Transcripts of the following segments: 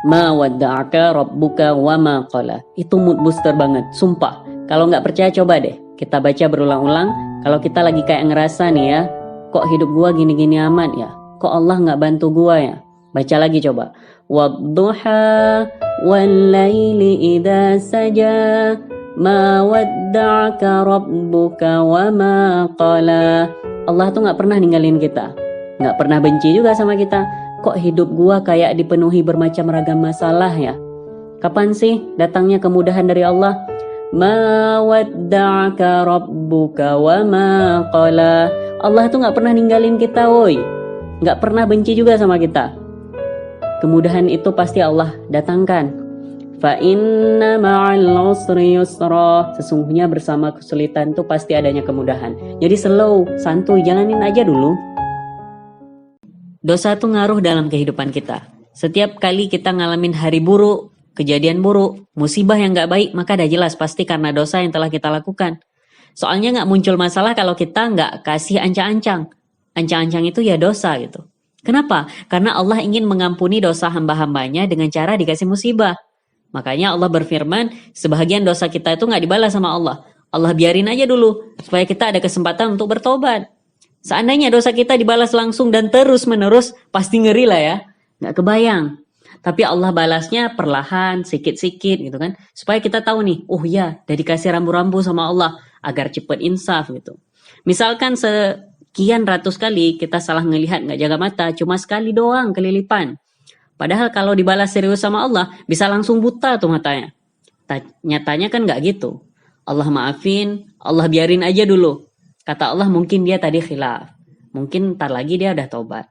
Ma wadda'aka rabbuka wa ma qala. Itu mood booster banget, sumpah. Kalau nggak percaya coba deh, kita baca berulang-ulang. Kalau kita lagi kayak ngerasa nih ya, kok hidup gua gini-gini amat ya? Kok Allah nggak bantu gua ya? Baca lagi coba. Wadduha wal laili idza saja ma wadda'aka rabbuka wa ma qala. Allah tuh nggak pernah ninggalin kita, nggak pernah benci juga sama kita. Kok hidup gua kayak dipenuhi bermacam ragam masalah ya? Kapan sih datangnya kemudahan dari Allah? Ma wadda'aka rabbuka wa ma qala. Allah tuh nggak pernah ninggalin kita, woi. Nggak pernah benci juga sama kita. Kemudahan itu pasti Allah datangkan. Fa inna ma'al usri yusra. Sesungguhnya bersama kesulitan tuh pasti adanya kemudahan. Jadi slow, santuy, jalanin aja dulu. Dosa tuh ngaruh dalam kehidupan kita. Setiap kali kita ngalamin hari buruk, kejadian buruk, musibah yang gak baik, maka dah jelas pasti karena dosa yang telah kita lakukan. Soalnya gak muncul masalah kalau kita gak kasih ancang-ancang. Ancang-ancang itu ya dosa gitu. Kenapa? Karena Allah ingin mengampuni dosa hamba-hambanya dengan cara dikasih musibah. Makanya Allah berfirman, sebahagian dosa kita itu gak dibalas sama Allah. Allah biarin aja dulu, supaya kita ada kesempatan untuk bertobat. Seandainya dosa kita dibalas langsung dan terus-menerus, pasti ngeri lah ya. Gak kebayang. Tapi Allah balasnya perlahan, sikit-sikit gitu kan. Supaya kita tahu nih, oh ya, udah dikasih rambu-rambu sama Allah, agar cepet insaf gitu. Misalkan sekian ratus kali kita salah ngelihat, gak jaga mata, cuma sekali doang kelilipan. Padahal kalau dibalas serius sama Allah, bisa langsung buta tuh matanya. Nyatanya kan gak gitu. Allah maafin, Allah biarin aja dulu. Kata Allah mungkin dia tadi khilaf. Mungkin ntar lagi dia udah tobat.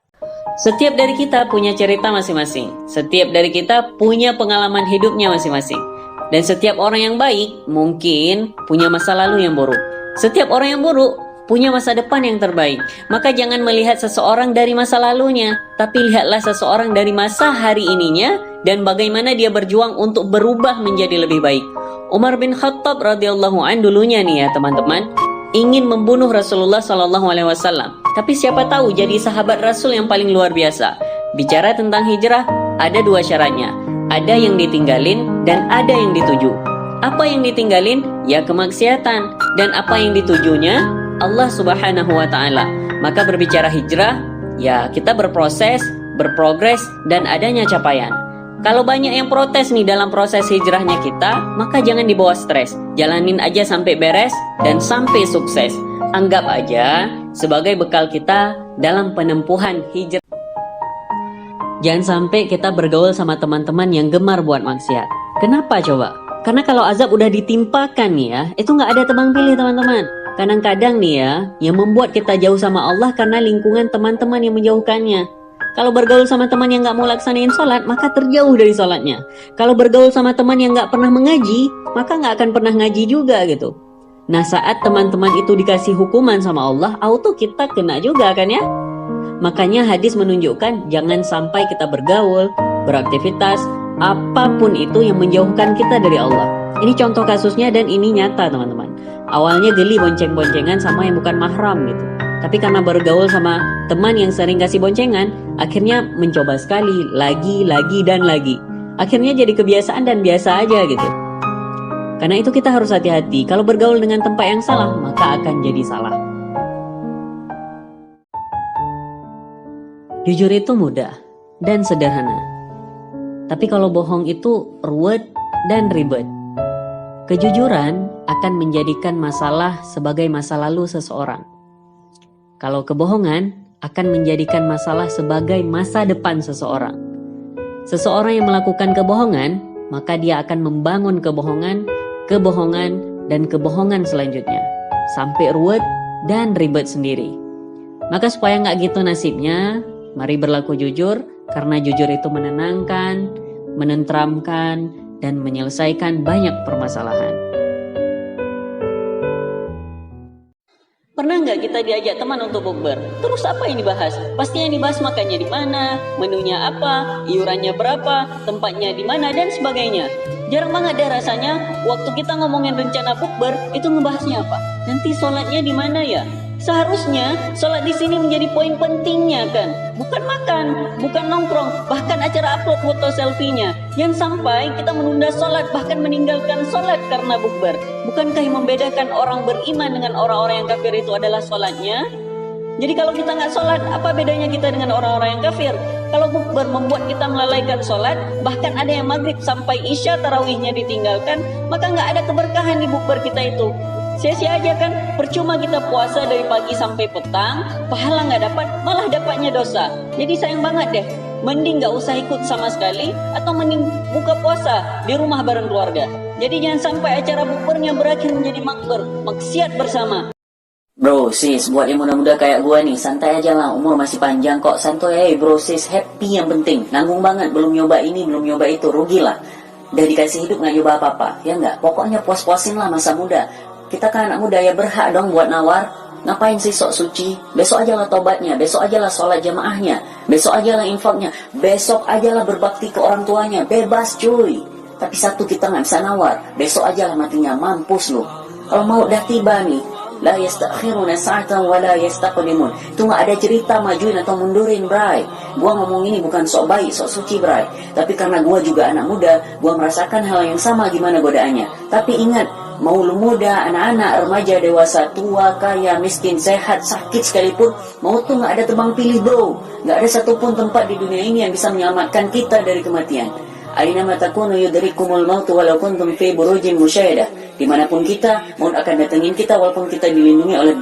Setiap dari kita punya cerita masing-masing. Setiap dari kita punya pengalaman hidupnya masing-masing. Dan setiap orang yang baik mungkin punya masa lalu yang buruk. Setiap orang yang buruk punya masa depan yang terbaik. Maka jangan melihat seseorang dari masa lalunya, tapi lihatlah seseorang dari masa hari ininya dan bagaimana dia berjuang untuk berubah menjadi lebih baik. Umar bin Khattab radhiyallahu an dulunya nih ya teman-teman, ingin membunuh Rasulullah SAW. Tapi siapa tahu jadi sahabat Rasul yang paling luar biasa. Bicara tentang hijrah, ada dua syaratnya. Ada yang ditinggalin dan ada yang dituju. Apa yang ditinggalin? Ya kemaksiatan. Dan apa yang ditujunya? Allah Subhanahu wa Ta'ala. Maka berbicara hijrah, ya kita berproses, berprogres, dan adanya capaian. Kalau banyak yang protes nih dalam proses hijrahnya kita, maka jangan dibawa stres. Jalanin aja sampai beres dan sampai sukses. Anggap aja sebagai bekal kita dalam penempuhan hijrah. Jangan sampai kita bergaul sama teman-teman yang gemar buat maksiat. Kenapa coba? Karena kalau azab udah ditimpakan nih ya, itu nggak ada tebang pilih teman-teman. Kadang-kadang nih ya, yang membuat kita jauh sama Allah karena lingkungan teman-teman yang menjauhkannya. Kalau bergaul sama teman yang gak mau laksanain sholat, maka terjauh dari sholatnya. Kalau bergaul sama teman yang gak pernah mengaji, maka gak akan pernah ngaji juga gitu. Nah saat teman-teman itu dikasih hukuman sama Allah, auto kita kena juga kan ya. Makanya hadis menunjukkan jangan sampai kita bergaul, beraktivitas, apapun itu yang menjauhkan kita dari Allah. Ini contoh kasusnya dan ini nyata teman-teman. Awalnya geli bonceng-boncengan sama yang bukan mahram gitu. Tapi karena bergaul sama teman yang sering kasih boncengan, akhirnya mencoba sekali, lagi, dan lagi. Akhirnya jadi kebiasaan dan biasa aja gitu. Karena itu kita harus hati-hati. Kalau bergaul dengan tempat yang salah, maka akan jadi salah. Jujur itu mudah dan sederhana. Tapi kalau bohong itu ruwet dan ribet. Kejujuran akan menjadikan masalah sebagai masa lalu seseorang. Kalau kebohongan akan menjadikan masalah sebagai masa depan seseorang. Seseorang yang melakukan kebohongan, maka dia akan membangun kebohongan, dan kebohongan selanjutnya. Sampai ruwet dan ribet sendiri. Maka supaya nggak gitu nasibnya, mari berlaku jujur, karena jujur itu menenangkan, menenteramkan, dan menyelesaikan banyak permasalahan. Pernah nggak kita diajak teman untuk bukber? Terus apa yang dibahas? Pasti yang dibahas makannya di mana, menunya apa, iurannya berapa, tempatnya di mana, dan sebagainya. Jarang banget deh rasanya waktu kita ngomongin rencana bukber itu ngebahasnya apa? Nanti sholatnya di mana ya? Seharusnya sholat di sini menjadi poin pentingnya kan, bukan makan, bukan nongkrong, bahkan acara upload foto selfie-nya. Jangan sampai kita menunda sholat, bahkan meninggalkan sholat karena bukber. Bukankah yang membedakan orang beriman dengan orang-orang yang kafir itu adalah sholatnya? Jadi kalau kita nggak sholat, apa bedanya kita dengan orang-orang yang kafir? Kalau bukber membuat kita melalaikan sholat, bahkan ada yang maghrib sampai isya tarawihnya ditinggalkan, maka nggak ada keberkahan di bukber kita itu. Sia-sia aja kan, percuma kita puasa dari pagi sampai petang, pahala nggak dapat, malah dapatnya dosa. Jadi sayang banget deh, mending nggak usah ikut sama sekali, atau mending buka puasa di rumah bareng keluarga. Jadi jangan sampai acara bukbernya berakhir menjadi makber, maksiat bersama. Bro, sis, buat yang muda-muda kayak gua nih, santai aja lah, umur masih panjang kok, santai bro, sis, happy yang penting. Nanggung banget, belum nyoba ini, belum nyoba itu, rugi lah. Udah dikasih hidup nggak nyoba apa-apa, ya nggak? Pokoknya puas-puasin lah masa muda. Kita kan anak muda ya, berhak dong buat nawar. Ngapain sih sok suci? Besok aja lah tobatnya, besok aja lah sholat jamaahnya, besok aja lah infaknya, besok aja lah berbakti ke orang tuanya, bebas cuy. Tapi satu kita nggak bisa nawar, besok aja lah matinya, mampus lu. Kalau mau udah tiba nih, la yastakhiruna sa'atan wa la yastaqdimun. Itu nggak ada cerita majuin atau mundurin, bray. Gua ngomong ini bukan sok baik, sok suci, bray. Tapi karena gua juga anak muda, gua merasakan hal yang sama gimana godaannya. Tapi ingat, mau lu muda, anak-anak, remaja, dewasa, tua, kaya, miskin, sehat, sakit sekalipun, maut tuh nggak ada tebang pilih, bro. Nggak ada satupun tempat di dunia ini yang bisa menyelamatkan kita dari kematian. Aynama takunu yudrikumul maut walau kuntum fi burujin musyayadah. Dimanapun kita, maut akan datengin kita walaupun kita dilindungi oleh.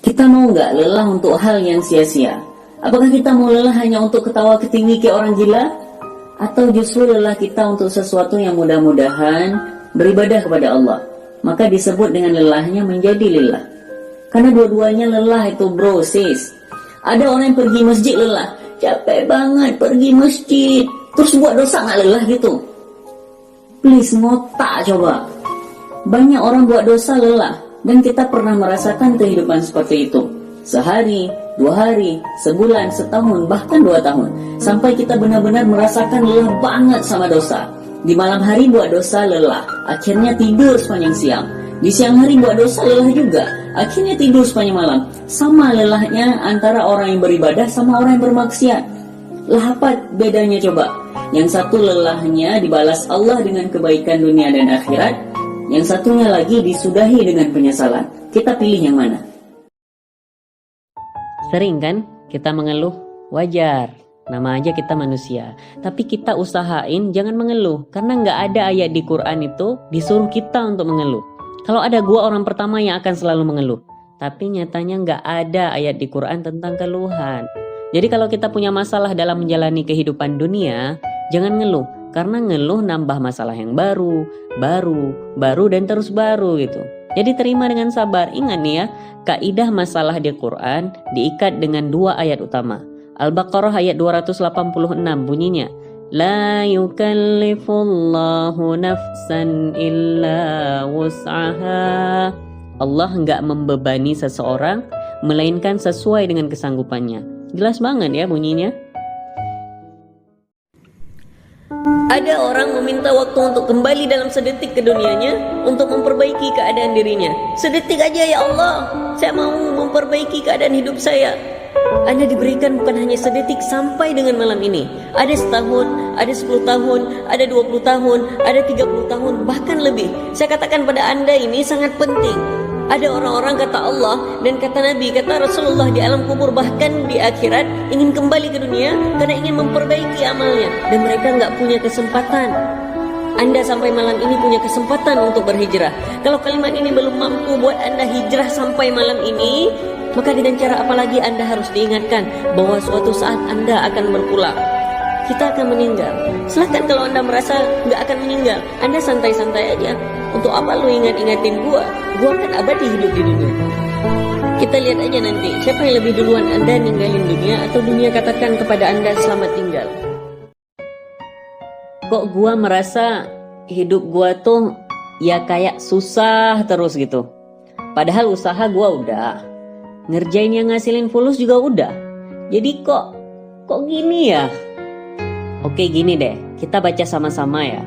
Kita mau nggak lelah untuk hal yang sia-sia? Apakah kita mau lelah hanya untuk ketawa ketiwi kayak orang gila? Atau justru lelah kita untuk sesuatu yang mudah-mudahan beribadah kepada Allah? Maka disebut dengan lelahnya menjadi lelah. Karena dua-duanya lelah itu, bro, sis. Ada orang yang pergi masjid lelah, capek banget pergi masjid, terus buat dosa nggak lelah gitu? Please, ngotak coba. Banyak orang buat dosa lelah, dan kita pernah merasakan kehidupan seperti itu. Sehari, 2 hari, sebulan, setahun, bahkan 2 tahun. Sampai kita benar-benar merasakan lelah banget sama dosa. Di malam hari buat dosa lelah, akhirnya tidur sepanjang siang. Di siang hari buat dosa lelah juga, akhirnya tidur sepanjang malam. Sama lelahnya antara orang yang beribadah sama orang yang bermaksiat. Lah apa bedanya coba? Yang satu lelahnya dibalas Allah dengan kebaikan dunia dan akhirat, yang satunya lagi disudahi dengan penyesalan. Kita pilih yang mana? Sering kan kita mengeluh? Wajar, nama aja kita manusia. Tapi kita usahain jangan mengeluh, karena nggak ada ayat di Quran itu disuruh kita untuk mengeluh. Kalau ada, gua orang pertama yang akan selalu mengeluh. Tapi nyatanya nggak ada ayat di Quran tentang keluhan. Jadi kalau kita punya masalah dalam menjalani kehidupan dunia, jangan ngeluh. Karena ngeluh nambah masalah yang baru, dan terus baru gitu. Jadi terima dengan sabar. Ingat nih ya, kaidah masalah di Quran diikat dengan 2 ayat utama. Al-Baqarah ayat 286 bunyinya, La yukallifullahu nafsan illa wus'aha. Allah enggak membebani seseorang melainkan sesuai dengan kesanggupannya. Jelas banget ya bunyinya. Ada orang meminta waktu untuk kembali dalam sedetik ke dunianya untuk memperbaiki keadaan dirinya. Sedetik aja ya Allah, saya mau memperbaiki keadaan hidup saya. Anda diberikan bukan hanya sedetik sampai dengan malam ini. Ada setahun, ada 10 tahun, ada 20 tahun, ada 30 tahun, bahkan lebih. Saya katakan pada Anda ini sangat penting. Ada orang-orang kata Allah dan kata Nabi, kata Rasulullah di alam kubur bahkan di akhirat ingin kembali ke dunia karena ingin memperbaiki amalnya. Dan mereka nggak punya kesempatan. Anda sampai malam ini punya kesempatan untuk berhijrah. Kalau kalimat ini belum mampu buat Anda hijrah sampai malam ini, maka dengan cara apa lagi Anda harus diingatkan bahwa suatu saat Anda akan berpulang. Kita akan meninggal. Silahkan kalau Anda merasa nggak akan meninggal, Anda santai-santai aja. Untuk apa lu ingat-ingatin gua? Gua kan abadi hidup di dunia. Kita lihat aja nanti, siapa yang lebih duluan Anda ninggalin dunia atau dunia katakan kepada Anda selamat tinggal. Kok gua merasa hidup gua tuh ya kayak susah terus gitu. Padahal usaha gua udah, ngerjain yang ngasilin fulus juga udah. Jadi kok gini ya? Oke gini deh, kita baca sama-sama ya.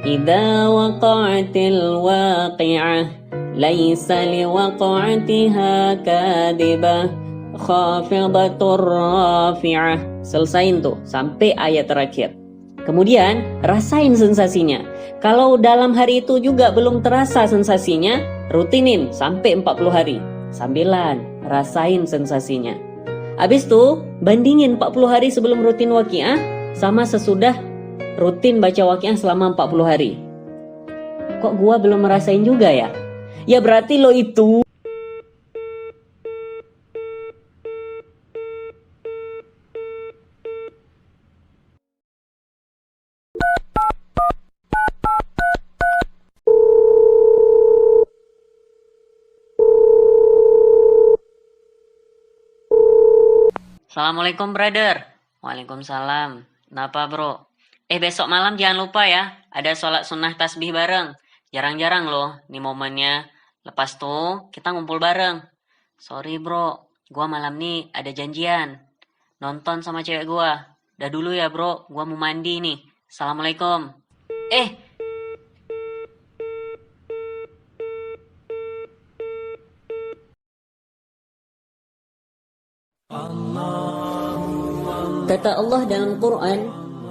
Idza waqa'atil waqi'ah Laisa liwaqa'atiha kadibah khafidatur rafi'ah. Selesain tuh sampai ayat terakhir. Kemudian rasain sensasinya. Kalau dalam hari itu juga belum terasa sensasinya, rutinin sampai 40 hari. Sambilan rasain sensasinya. Habis itu bandingin 40 hari sebelum rutin waqiah sama sesudah rutin baca waqiah selama 40 hari. Kok gua belum merasain juga ya? Ya berarti lo itu Assalamualaikum brother. Waalaikumsalam. Kenapa bro? Besok malam jangan lupa ya, ada sholat sunnah tasbih bareng. Jarang-jarang loh nih momennya. Lepas tuh kita ngumpul bareng. Sorry bro, gua malam nih ada janjian. Nonton sama cewek gua. Dah dulu ya bro, gua mau mandi nih. Assalamualaikum. Kata Allah dalam Quran,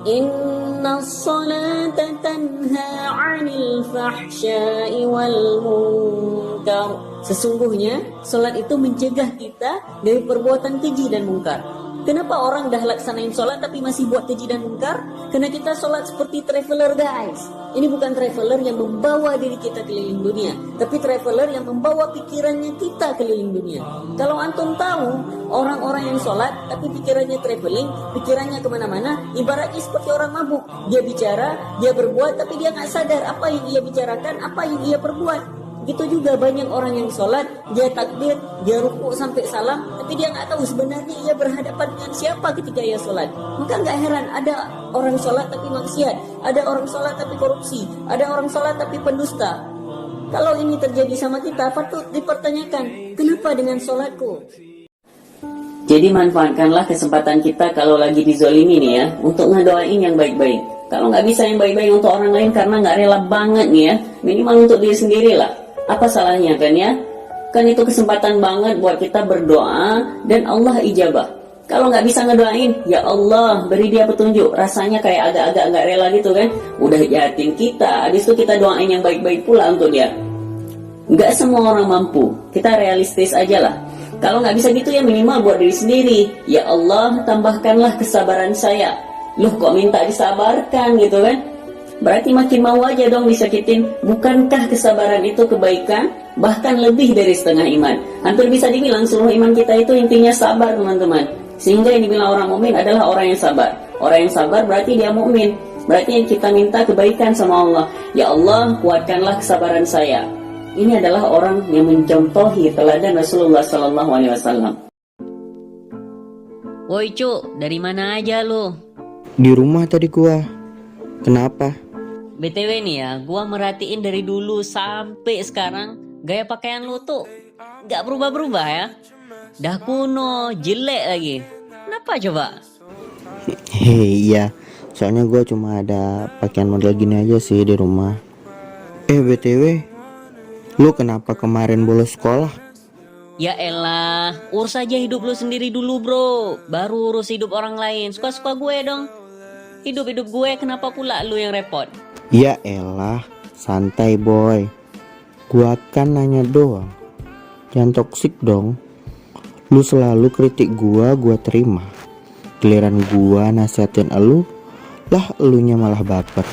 Inna salata tanha 'anil fahsya'i wal munkar. Sesungguhnya salat itu mencegah kita dari perbuatan keji dan mungkar. Kenapa orang dah laksanain salat tapi masih buat keji dan mungkar? Karena kita salat seperti traveler guys. Ini bukan traveler yang membawa diri kita keliling dunia, tapi traveler yang membawa pikirannya kita keliling dunia. Kalau antum tahu orang-orang yang salat tapi pikirannya traveling, pikirannya kemana-mana, ibaratnya seperti orang mabuk. Dia bicara, dia berbuat, tapi dia nggak sadar apa yang ia bicarakan, apa yang ia perbuat. Gitu juga banyak orang yang sholat, dia takbir, dia rukuk sampai salam, tapi dia nggak tahu sebenarnya ia berhadapan dengan siapa ketika ia sholat. Maka nggak heran ada orang sholat tapi maksiat, ada orang sholat tapi korupsi, ada orang sholat tapi pendusta. Kalau ini terjadi sama kita, patut dipertanyakan, kenapa dengan sholatku? Jadi manfaatkanlah kesempatan kita kalau lagi dizolimi nih ya, untuk ngedoain yang baik-baik. Kalau nggak bisa yang baik-baik untuk orang lain karena nggak rela banget nih ya, minimal untuk diri sendiri lah. Apa salahnya kan ya? Kan itu kesempatan banget buat kita berdoa dan Allah ijabah. Kalau nggak bisa ngedoain, ya Allah beri dia petunjuk. Rasanya kayak agak-agak nggak rela gitu kan? Udah jahatin kita, habis itu kita doain yang baik-baik pula untuk dia. Nggak semua orang mampu. Kita realistis aja lah. Kalau nggak bisa gitu ya minimal buat diri sendiri. Ya Allah tambahkanlah kesabaran saya. Loh kok minta disabarkan gitu kan? Berarti makin mau aja dong disakitin. Bukankah kesabaran itu kebaikan? Bahkan lebih dari setengah iman. Hampir bisa dibilang seluruh iman kita itu intinya sabar teman-teman. Sehingga yang dibilang orang mukmin adalah orang yang sabar. Orang yang sabar berarti dia mukmin. Berarti yang kita minta kebaikan sama Allah. Ya Allah kuatkanlah kesabaran saya. Ini adalah orang yang mencontohi teladan Rasulullah SAW. Woi Cuk, dari mana aja lu? Di rumah tadi gua. Kenapa? BTW nih ya, gua merhatiin dari dulu sampai sekarang gaya pakaian lu tuh gak berubah-berubah ya. Dah kuno, jelek lagi. Kenapa coba? Iya, soalnya gua cuma ada pakaian model gini aja sih di rumah. BTW, lu kenapa kemarin bolos sekolah? Ya elah, urus aja hidup lu sendiri dulu bro, baru urus hidup orang lain. Suka-suka gue dong. Hidup-hidup gue kenapa pula lu yang repot? Ya elah, santai boy. Gua kan nanya doang. Jangan toksik dong. Lu selalu kritik gua terima. Giliran gua nasihatin elu, lah elunya malah baper.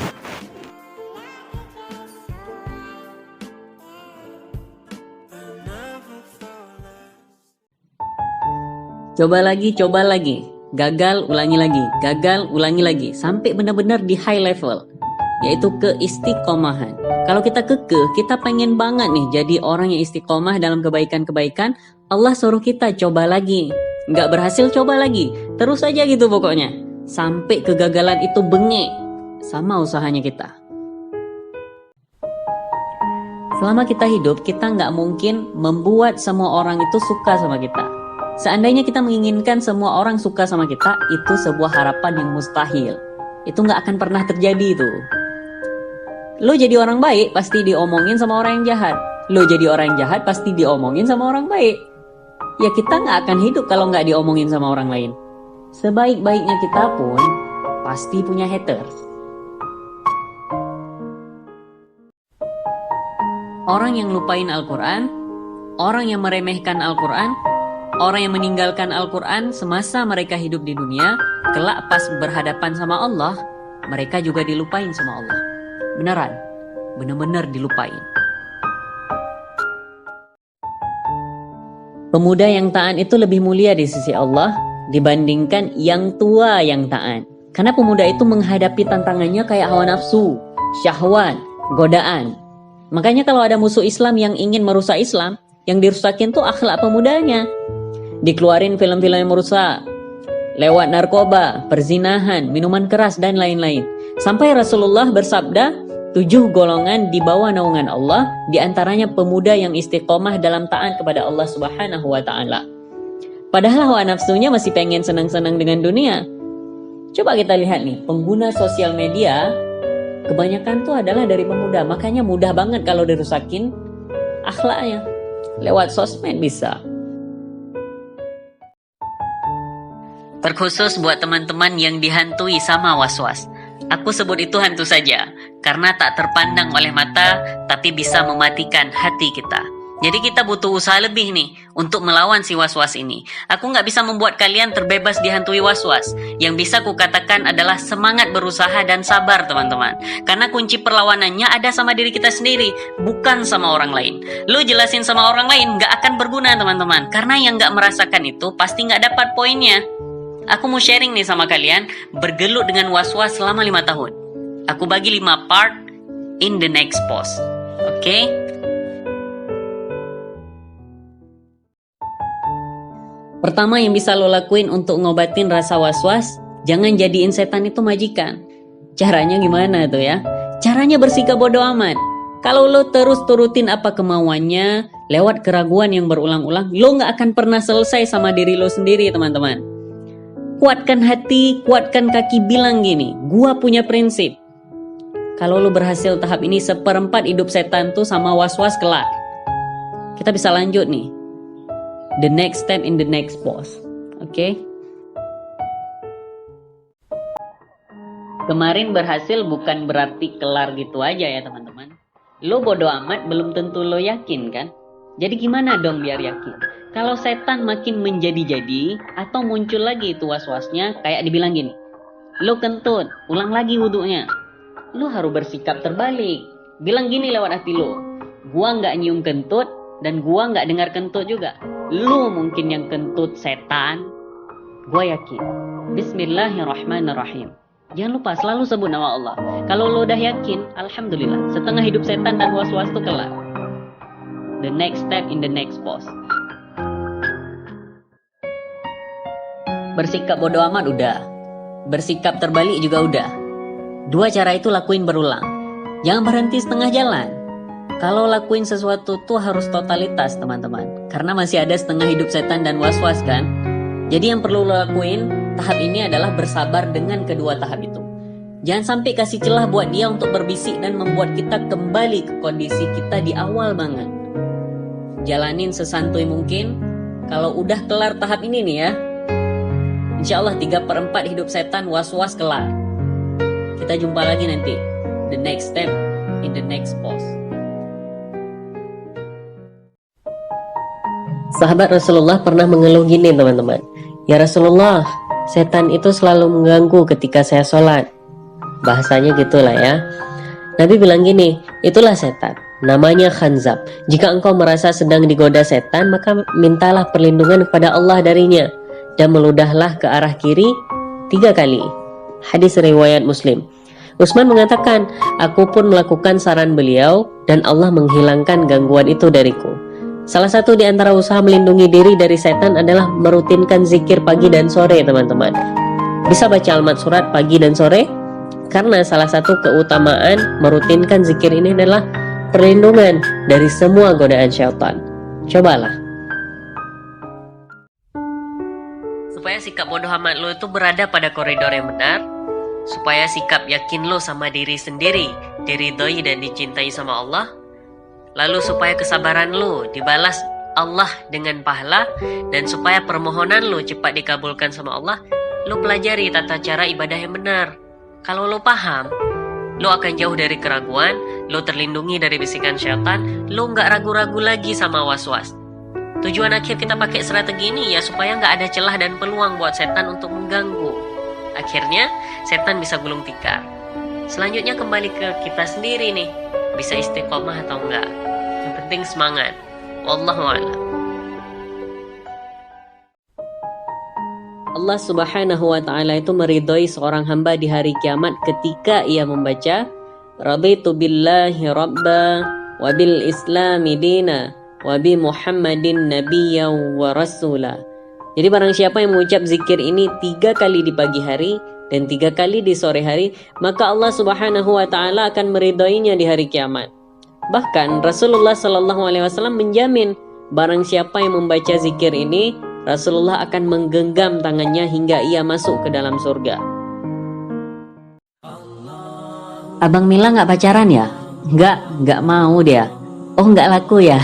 Coba lagi. Gagal, ulangi lagi. Gagal, ulangi lagi. Sampai benar-benar di high level. Yaitu keistiqomahan. Kalau kita kekeh, kita pengen banget nih jadi orang yang istiqomah dalam kebaikan-kebaikan. Allah suruh kita coba lagi. Nggak berhasil, coba lagi. Terus aja gitu pokoknya. Sampai kegagalan itu bengek sama usahanya kita. Selama kita hidup, kita nggak mungkin membuat semua orang itu suka sama kita. Seandainya kita menginginkan semua orang suka sama kita, itu sebuah harapan yang mustahil. Itu nggak akan pernah terjadi itu. Lo jadi orang baik, pasti diomongin sama orang yang jahat. Lo jadi orang jahat pasti diomongin sama orang baik. Ya kita nggak akan hidup kalau nggak diomongin sama orang lain. Sebaik-baiknya kita pun pasti punya haters. Orang yang lupain Al-Quran, orang yang meremehkan Al-Quran, orang yang meninggalkan Al-Quran semasa mereka hidup di dunia, kelak pas berhadapan sama Allah, mereka juga dilupain sama Allah. Beneran, bener-bener dilupain. Pemuda yang taat itu lebih mulia di sisi Allah dibandingkan yang tua yang taat. Karena pemuda itu menghadapi tantangannya kayak hawa nafsu, syahwat, godaan. Makanya kalau ada musuh Islam yang ingin merusak Islam, yang dirusakin tuh akhlak pemudanya. Dikeluarin film-film yang merusak, lewat narkoba, perzinahan, minuman keras, dan lain-lain. Sampai Rasulullah bersabda, 7 golongan di bawah naungan Allah, diantaranya pemuda yang istiqomah dalam taat kepada Allah Subhanahu wa Ta'ala. Padahal hawa nafsunya masih pengen senang-senang dengan dunia. Coba kita lihat nih, pengguna sosial media kebanyakan tuh adalah dari pemuda. Makanya mudah banget kalau dirusakin akhlaknya. Lewat sosmed bisa. Terkhusus buat teman-teman yang dihantui sama was-was. Aku sebut itu hantu saja, karena tak terpandang oleh mata, tapi bisa mematikan hati kita. Jadi kita butuh usaha lebih nih, untuk melawan si was-was ini. Aku nggak bisa membuat kalian terbebas dihantui was-was. Yang bisa kukatakan adalah semangat berusaha dan sabar teman-teman. Karena kunci perlawanannya ada sama diri kita sendiri, bukan sama orang lain. Lu jelasin sama orang lain nggak akan berguna teman-teman, karena yang nggak merasakan itu pasti nggak dapat poinnya. Aku mau sharing nih sama kalian, bergelut dengan was-was selama 5 tahun. Aku bagi 5 part in the next post. Oke? Pertama yang bisa lo lakuin untuk ngobatin rasa was-was, jangan jadiin setan itu majikan. Caranya gimana tuh ya? Caranya bersikap bodoh amat. Kalau lo terus turutin apa kemauannya, lewat keraguan yang berulang-ulang, lo gak akan pernah selesai sama diri lo sendiri teman-teman. Kuatkan hati, kuatkan kaki, bilang gini, gua punya prinsip. Kalau lu berhasil tahap ini, 1/4 hidup setan tuh sama was-was kelar. Kita bisa lanjut nih. The next step in the next post. Oke? Kemarin berhasil bukan berarti kelar gitu aja ya teman-teman. Lo bodo amat belum tentu lo yakin kan? Jadi gimana dong biar yakin? Kalau setan makin menjadi-jadi atau muncul lagi itu was-wasnya, kayak dibilang gini, lo kentut, ulang lagi wudunya. Lo harus bersikap terbalik. Bilang gini lewat hati lo, gua nggak nyium kentut dan gua nggak dengar kentut juga. Lo mungkin yang kentut setan. Gua yakin. Bismillahirrahmanirrahim. Jangan lupa selalu sebut nama Allah. Kalau lo udah yakin, alhamdulillah, setengah hidup setan dan was-was itu kelar. The next step in the next post. Bersikap bodoh amat udah. Bersikap terbalik juga udah. 2 cara itu lakuin berulang. Jangan berhenti setengah jalan. Kalau lakuin sesuatu tuh harus totalitas teman-teman. Karena masih ada setengah hidup setan dan was-was kan. Jadi yang perlu lo lakuin tahap ini adalah bersabar dengan kedua tahap itu. Jangan sampai kasih celah buat dia untuk berbisik dan membuat kita kembali ke kondisi kita di awal banget. Jalanin sesantuy mungkin. Kalau udah kelar tahap ini nih ya, insya Allah 3/4 hidup setan was-was kelar. Kita jumpa lagi nanti. The next step in the next post. Sahabat Rasulullah pernah mengeluh gini teman-teman. Ya Rasulullah, setan itu selalu mengganggu ketika saya sholat. Bahasanya gitulah ya. Nabi bilang gini, itulah setan. Namanya khanzab. Jika engkau merasa sedang digoda setan, maka mintalah perlindungan kepada Allah darinya. Dan meludahlah ke arah kiri 3 kali. Hadis riwayat Muslim. Utsman mengatakan, aku pun melakukan saran beliau dan Allah menghilangkan gangguan itu dariku. Salah satu di antara usaha melindungi diri dari setan adalah merutinkan zikir pagi dan sore teman-teman. Bisa baca almat surat pagi dan sore? Karena salah satu keutamaan merutinkan zikir ini adalah perlindungan dari semua godaan syaitan. Cobalah. Supaya sikap bodoh amat lo itu berada pada koridor yang benar, supaya sikap yakin lo sama diri sendiri diridhoi dan dicintai sama Allah, Lalu supaya kesabaran lu dibalas Allah dengan pahala, dan supaya permohonan lu cepat dikabulkan sama Allah, lu pelajari tata cara ibadah yang benar. Kalau lu paham, lu akan jauh dari keraguan, lu terlindungi dari bisikan syaitan, lu nggak ragu-ragu lagi sama was-was. Tujuan akhir kita pakai strategi ini ya supaya nggak ada celah dan peluang buat setan untuk mengganggu. Akhirnya, setan bisa gulung tikar. Selanjutnya kembali ke kita sendiri nih, bisa istiqomah atau enggak. Yang penting semangat. Wallahu a'lam. Allah Subhanahu wa taala itu meridhoi seorang hamba di hari kiamat ketika ia membaca Raditu billahi rabba wa bil islami dina wa bi Muhammadin nabiyya wa rasula. Jadi barang siapa yang mengucap zikir ini 3 kali di pagi hari dan 3 kali di sore hari, maka Allah Subhanahu wa taala akan meridhoinya di hari kiamat. Bahkan Rasulullah Shallallahu alaihi wasallam menjamin barang siapa yang membaca zikir ini, Rasulullah akan menggenggam tangannya hingga ia masuk ke dalam surga. Abang Mila nggak pacaran ya? Nggak mau dia. Oh nggak laku ya?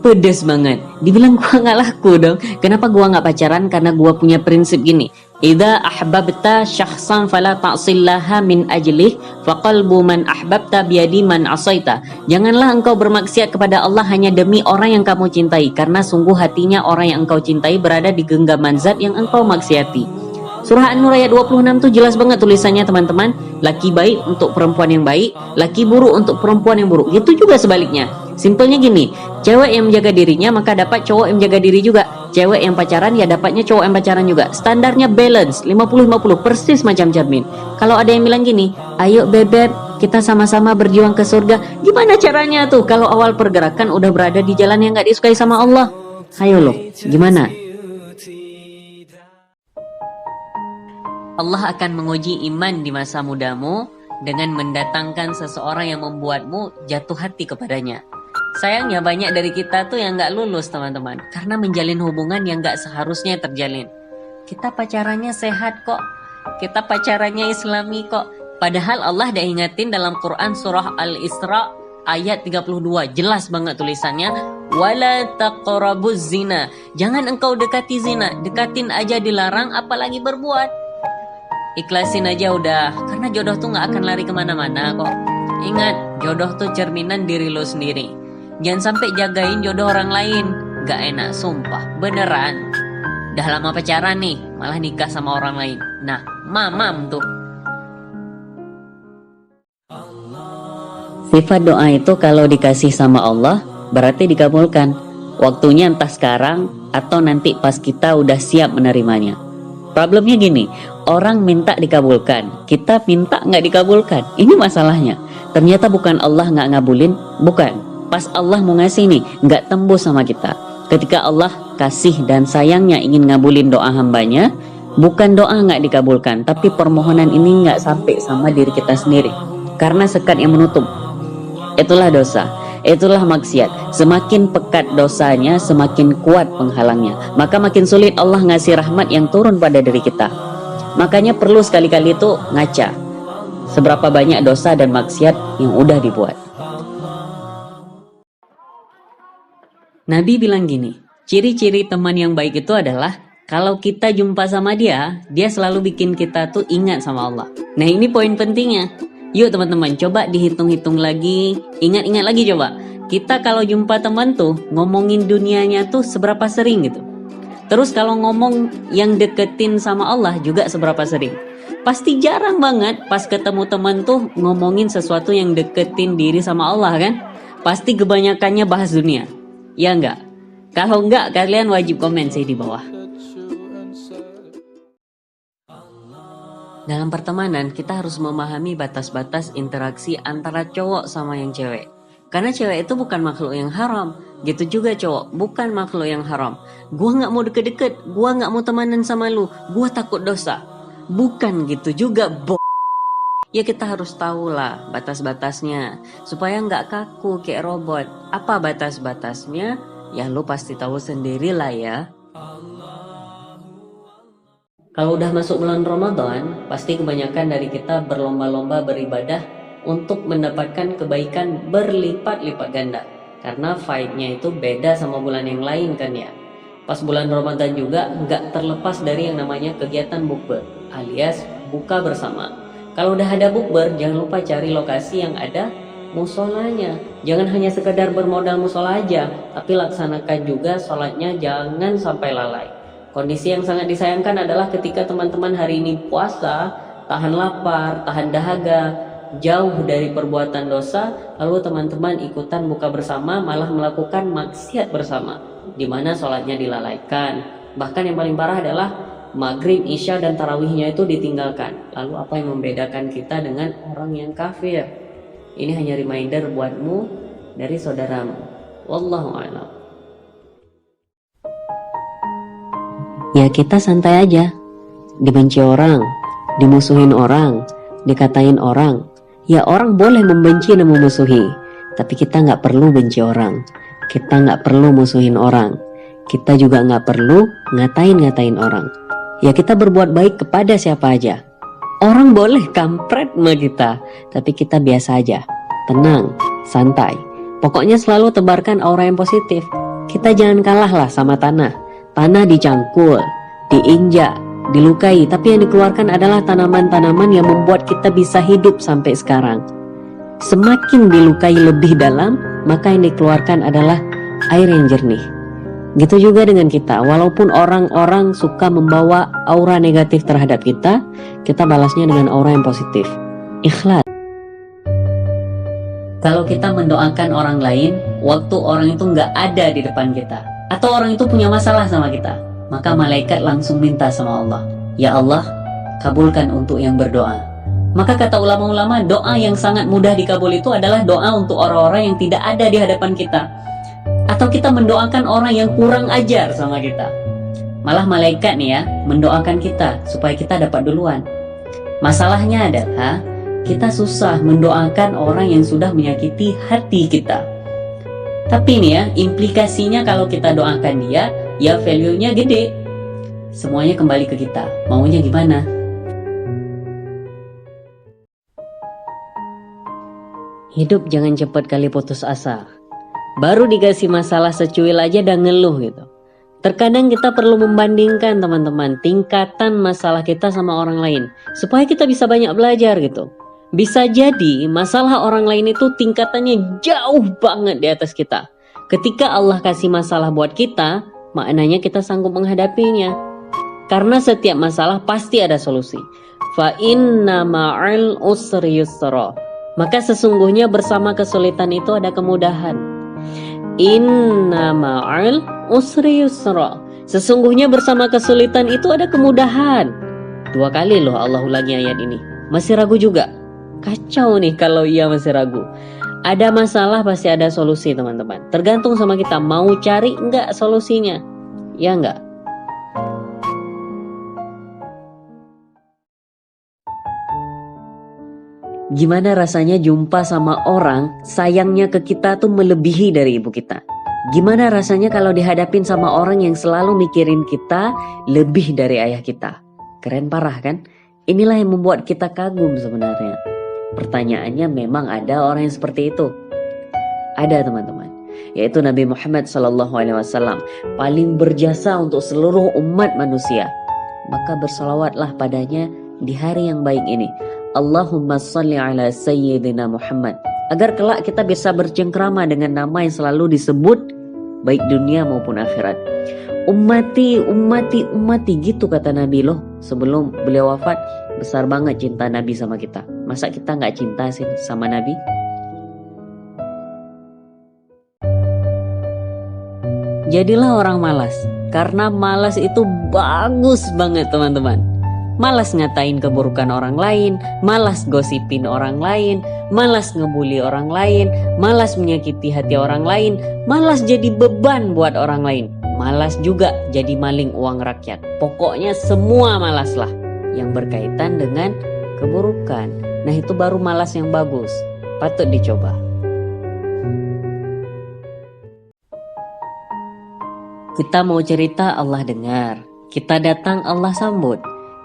Pedes banget. Dibilang gua nggak laku dong. Kenapa gua nggak pacaran? Karena gua punya prinsip gini. Idza ahbabta syakhsan fala ta'sillaha min ajlih faqalbu man ahbabta biyadi man asaita. Janganlah engkau bermaksiat kepada Allah hanya demi orang yang kamu cintai, karena sungguh hatinya orang yang engkau cintai berada di genggaman zat yang engkau maksiati. Surah An-Nur ayat 26 tuh jelas banget tulisannya teman-teman. Laki baik untuk perempuan yang baik, laki buruk untuk perempuan yang buruk. Itu juga sebaliknya. Simpelnya gini, cewek yang menjaga dirinya maka dapat cowok yang menjaga diri juga. Cewek yang pacaran ya dapatnya cowok yang pacaran juga. Standarnya balance 50-50, persis macam cermin. Kalau ada yang bilang gini, ayo bebek kita sama-sama berjuang ke surga, gimana caranya tuh kalau awal pergerakan udah berada di jalan yang gak disukai sama Allah? Ayo loh, gimana? Allah akan menguji iman di masa mudamu dengan mendatangkan seseorang yang membuatmu jatuh hati kepadanya. Sayangnya banyak dari kita tuh yang gak lulus teman-teman, karena menjalin hubungan yang gak seharusnya terjalin. Kita pacarannya sehat kok, kita pacarannya islami kok. Padahal Allah dah ingatin dalam Quran surah Al-Isra ayat 32, jelas banget tulisannya, wala taqrabuz zina. Jangan engkau dekati zina, dekatin aja dilarang apalagi berbuat. Ikhlasin aja udah, karena jodoh tuh gak akan lari kemana-mana kok. Ingat, jodoh tuh cerminan diri lo sendiri. Jangan sampai jagain jodoh orang lain. Gak enak, sumpah, beneran. Dah lama pacaran nih, malah nikah sama orang lain. Nah, mamam tuh. Sifat doa itu kalau dikasih sama Allah berarti dikabulkan. Waktunya entah sekarang atau nanti pas kita udah siap menerimanya. Problemnya gini, orang minta dikabulkan, kita minta nggak dikabulkan. Ini masalahnya. Ternyata bukan Allah nggak ngabulin, bukan. Pas Allah mau ngasih nih, nggak tembus sama kita. Ketika Allah kasih dan sayangnya ingin ngabulin doa hambanya, bukan doa nggak dikabulkan, tapi permohonan ini nggak sampai sama diri kita sendiri. Karena sekat yang menutup. Itulah dosa. Itulah maksiat. Semakin pekat dosanya, semakin kuat penghalangnya. Maka makin sulit Allah ngasih rahmat yang turun pada diri kita. Makanya perlu sekali-kali itu ngaca seberapa banyak dosa dan maksiat yang udah dibuat. Nabi bilang gini, ciri-ciri teman yang baik itu adalah kalau kita jumpa sama dia selalu bikin kita tuh ingat sama Allah. Nah ini poin pentingnya. Yuk teman-teman, coba dihitung-hitung lagi, ingat-ingat lagi coba. Kita kalau jumpa teman tuh ngomongin dunianya tuh seberapa sering gitu. Terus kalau ngomong yang deketin sama Allah juga seberapa sering. Pasti jarang banget pas ketemu teman tuh ngomongin sesuatu yang deketin diri sama Allah kan. Pasti kebanyakannya bahas dunia. Ya enggak? Kalau enggak, kalian wajib komen sih di bawah. Dalam pertemanan, kita harus memahami batas-batas interaksi antara cowok sama yang cewek. Karena cewek itu bukan makhluk yang haram. Gitu juga cowok, bukan makhluk yang haram. Gua gak mau deket-deket, gua gak mau temenan sama lu, gua takut dosa. Bukan gitu juga, Ya kita harus tahu lah batas-batasnya. Supaya gak kaku kayak robot. Apa batas-batasnya? Ya lu pasti tahu sendirilah ya. Kalau udah masuk bulan Ramadan, pasti kebanyakan dari kita berlomba-lomba beribadah untuk mendapatkan kebaikan berlipat-lipat ganda. Karena faidnya itu beda sama bulan yang lain kan ya. Pas bulan Ramadan juga nggak terlepas dari yang namanya kegiatan bukber alias buka bersama. Kalau udah ada bukber, jangan lupa cari lokasi yang ada musolanya. Jangan hanya sekedar bermodal musola aja, tapi laksanakan juga sholatnya, jangan sampai lalai. Kondisi yang sangat disayangkan adalah ketika teman-teman hari ini puasa, tahan lapar, tahan dahaga, jauh dari perbuatan dosa, lalu teman-teman ikutan buka bersama malah melakukan maksiat bersama, di mana sholatnya dilalaikan. Bahkan yang paling parah adalah maghrib, isya, dan tarawihnya itu ditinggalkan. Lalu apa yang membedakan kita dengan orang yang kafir? Ini hanya reminder buatmu dari saudaramu. Wallahu a'lam. Ya kita santai aja. Dibenci orang, dimusuhin orang, dikatain orang. Ya orang boleh membenci dan memusuhi, tapi kita nggak perlu benci orang. Kita nggak perlu musuhin orang. Kita juga nggak perlu ngatain orang. Ya kita berbuat baik kepada siapa aja. Orang boleh kampret sama kita, tapi kita biasa aja. Tenang, santai. Pokoknya selalu tebarkan aura yang positif. Kita jangan kalah lah sama tanah. Tanah dicangkul, diinjak, dilukai, tapi yang dikeluarkan adalah tanaman-tanaman yang membuat kita bisa hidup sampai sekarang. Semakin dilukai lebih dalam, maka yang dikeluarkan adalah air yang jernih. Gitu juga dengan kita, walaupun orang-orang suka membawa aura negatif terhadap kita, kita balasnya dengan aura yang positif. Ikhlas. Kalau kita mendoakan orang lain, waktu orang itu nggak ada di depan kita, atau orang itu punya masalah sama kita, maka malaikat langsung minta sama Allah, ya Allah, kabulkan untuk yang berdoa. Maka kata ulama-ulama, doa yang sangat mudah dikabul itu adalah doa untuk orang-orang yang tidak ada di hadapan kita, atau kita mendoakan orang yang kurang ajar sama kita. Malah malaikat nih ya, mendoakan kita supaya kita dapat duluan. Masalahnya adalah kita susah mendoakan orang yang sudah menyakiti hati kita. Tapi nih ya, implikasinya kalau kita doakan dia, ya value-nya gede. Semuanya kembali ke kita, maunya gimana? Hidup jangan cepat kali putus asa. Baru dikasih masalah secuil aja dan ngeluh gitu. Terkadang kita perlu membandingkan teman-teman tingkatan masalah kita sama orang lain, supaya kita bisa banyak belajar gitu. Bisa jadi masalah orang lain itu tingkatannya jauh banget di atas kita. Ketika Allah kasih masalah buat kita, maknanya kita sanggup menghadapinya. Karena setiap masalah pasti ada solusi. Fa inna ma'al usri yusra. Maka sesungguhnya bersama kesulitan itu ada kemudahan. Inna ma'al usri yusra. Sesungguhnya bersama kesulitan itu ada kemudahan. 2 kali loh Allah ulangi ayat ini. Masih ragu juga? Kacau nih kalau iya masih ragu. Ada masalah pasti ada solusi teman-teman. Tergantung sama kita mau cari enggak solusinya. Ya enggak? Gimana rasanya jumpa sama orang sayangnya ke kita tuh melebihi dari ibu kita? Gimana rasanya kalau dihadapin sama orang yang selalu mikirin kita lebih dari ayah kita? Keren parah kan? Inilah yang membuat kita kagum sebenarnya. Pertanyaannya, memang ada orang yang seperti itu? Ada teman-teman, yaitu Nabi Muhammad SAW, paling berjasa untuk seluruh umat manusia. Maka bersalawatlah padanya di hari yang baik ini. Allahumma salli ala Sayyidina Muhammad. Agar kelak kita bisa bercengkrama dengan nama yang selalu disebut baik dunia maupun akhirat. Ummati, ummati, ummati, gitu kata Nabi loh. Sebelum beliau wafat, besar banget cinta Nabi sama kita. Masa kita gak cinta sih sama Nabi? Jadilah orang malas. Karena malas itu bagus banget teman-teman. Malas ngatain keburukan orang lain, malas gosipin orang lain, malas ngebully orang lain, malas menyakiti hati orang lain, malas jadi beban buat orang lain, malas juga jadi maling uang rakyat. Pokoknya semua malas lah yang berkaitan dengan keburukan. Nah itu baru malas yang bagus, patut dicoba. Kita mau cerita Allah dengar, kita datang Allah sambut.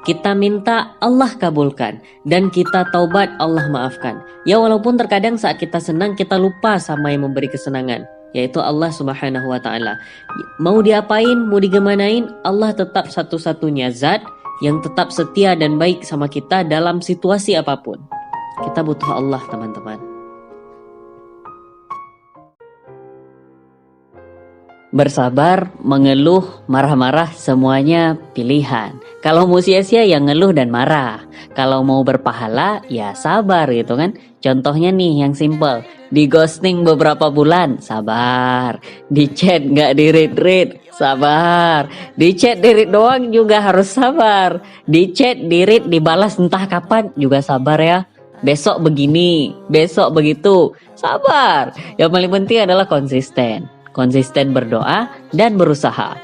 Kita minta, Allah kabulkan. Dan kita taubat, Allah maafkan. Ya walaupun terkadang saat kita senang, kita lupa sama yang memberi kesenangan, yaitu Allah Subhanahu wa Ta'ala. Mau diapain, mau digemanain, Allah tetap satu-satunya zat yang tetap setia dan baik sama kita dalam situasi apapun. Kita butuh Allah, teman-teman. Bersabar, mengeluh, marah-marah, semuanya pilihan. Kalau mau sia-sia ya ngeluh dan marah. Kalau mau berpahala ya sabar gitu kan. Contohnya nih yang simple, di ghosting beberapa bulan, sabar. Di chat nggak di-read, sabar. Di chat di-read doang juga harus sabar. Di chat di-read dibalas entah kapan juga sabar ya. Besok begini, besok begitu, sabar. Yang paling penting adalah konsisten. Konsisten berdoa dan berusaha.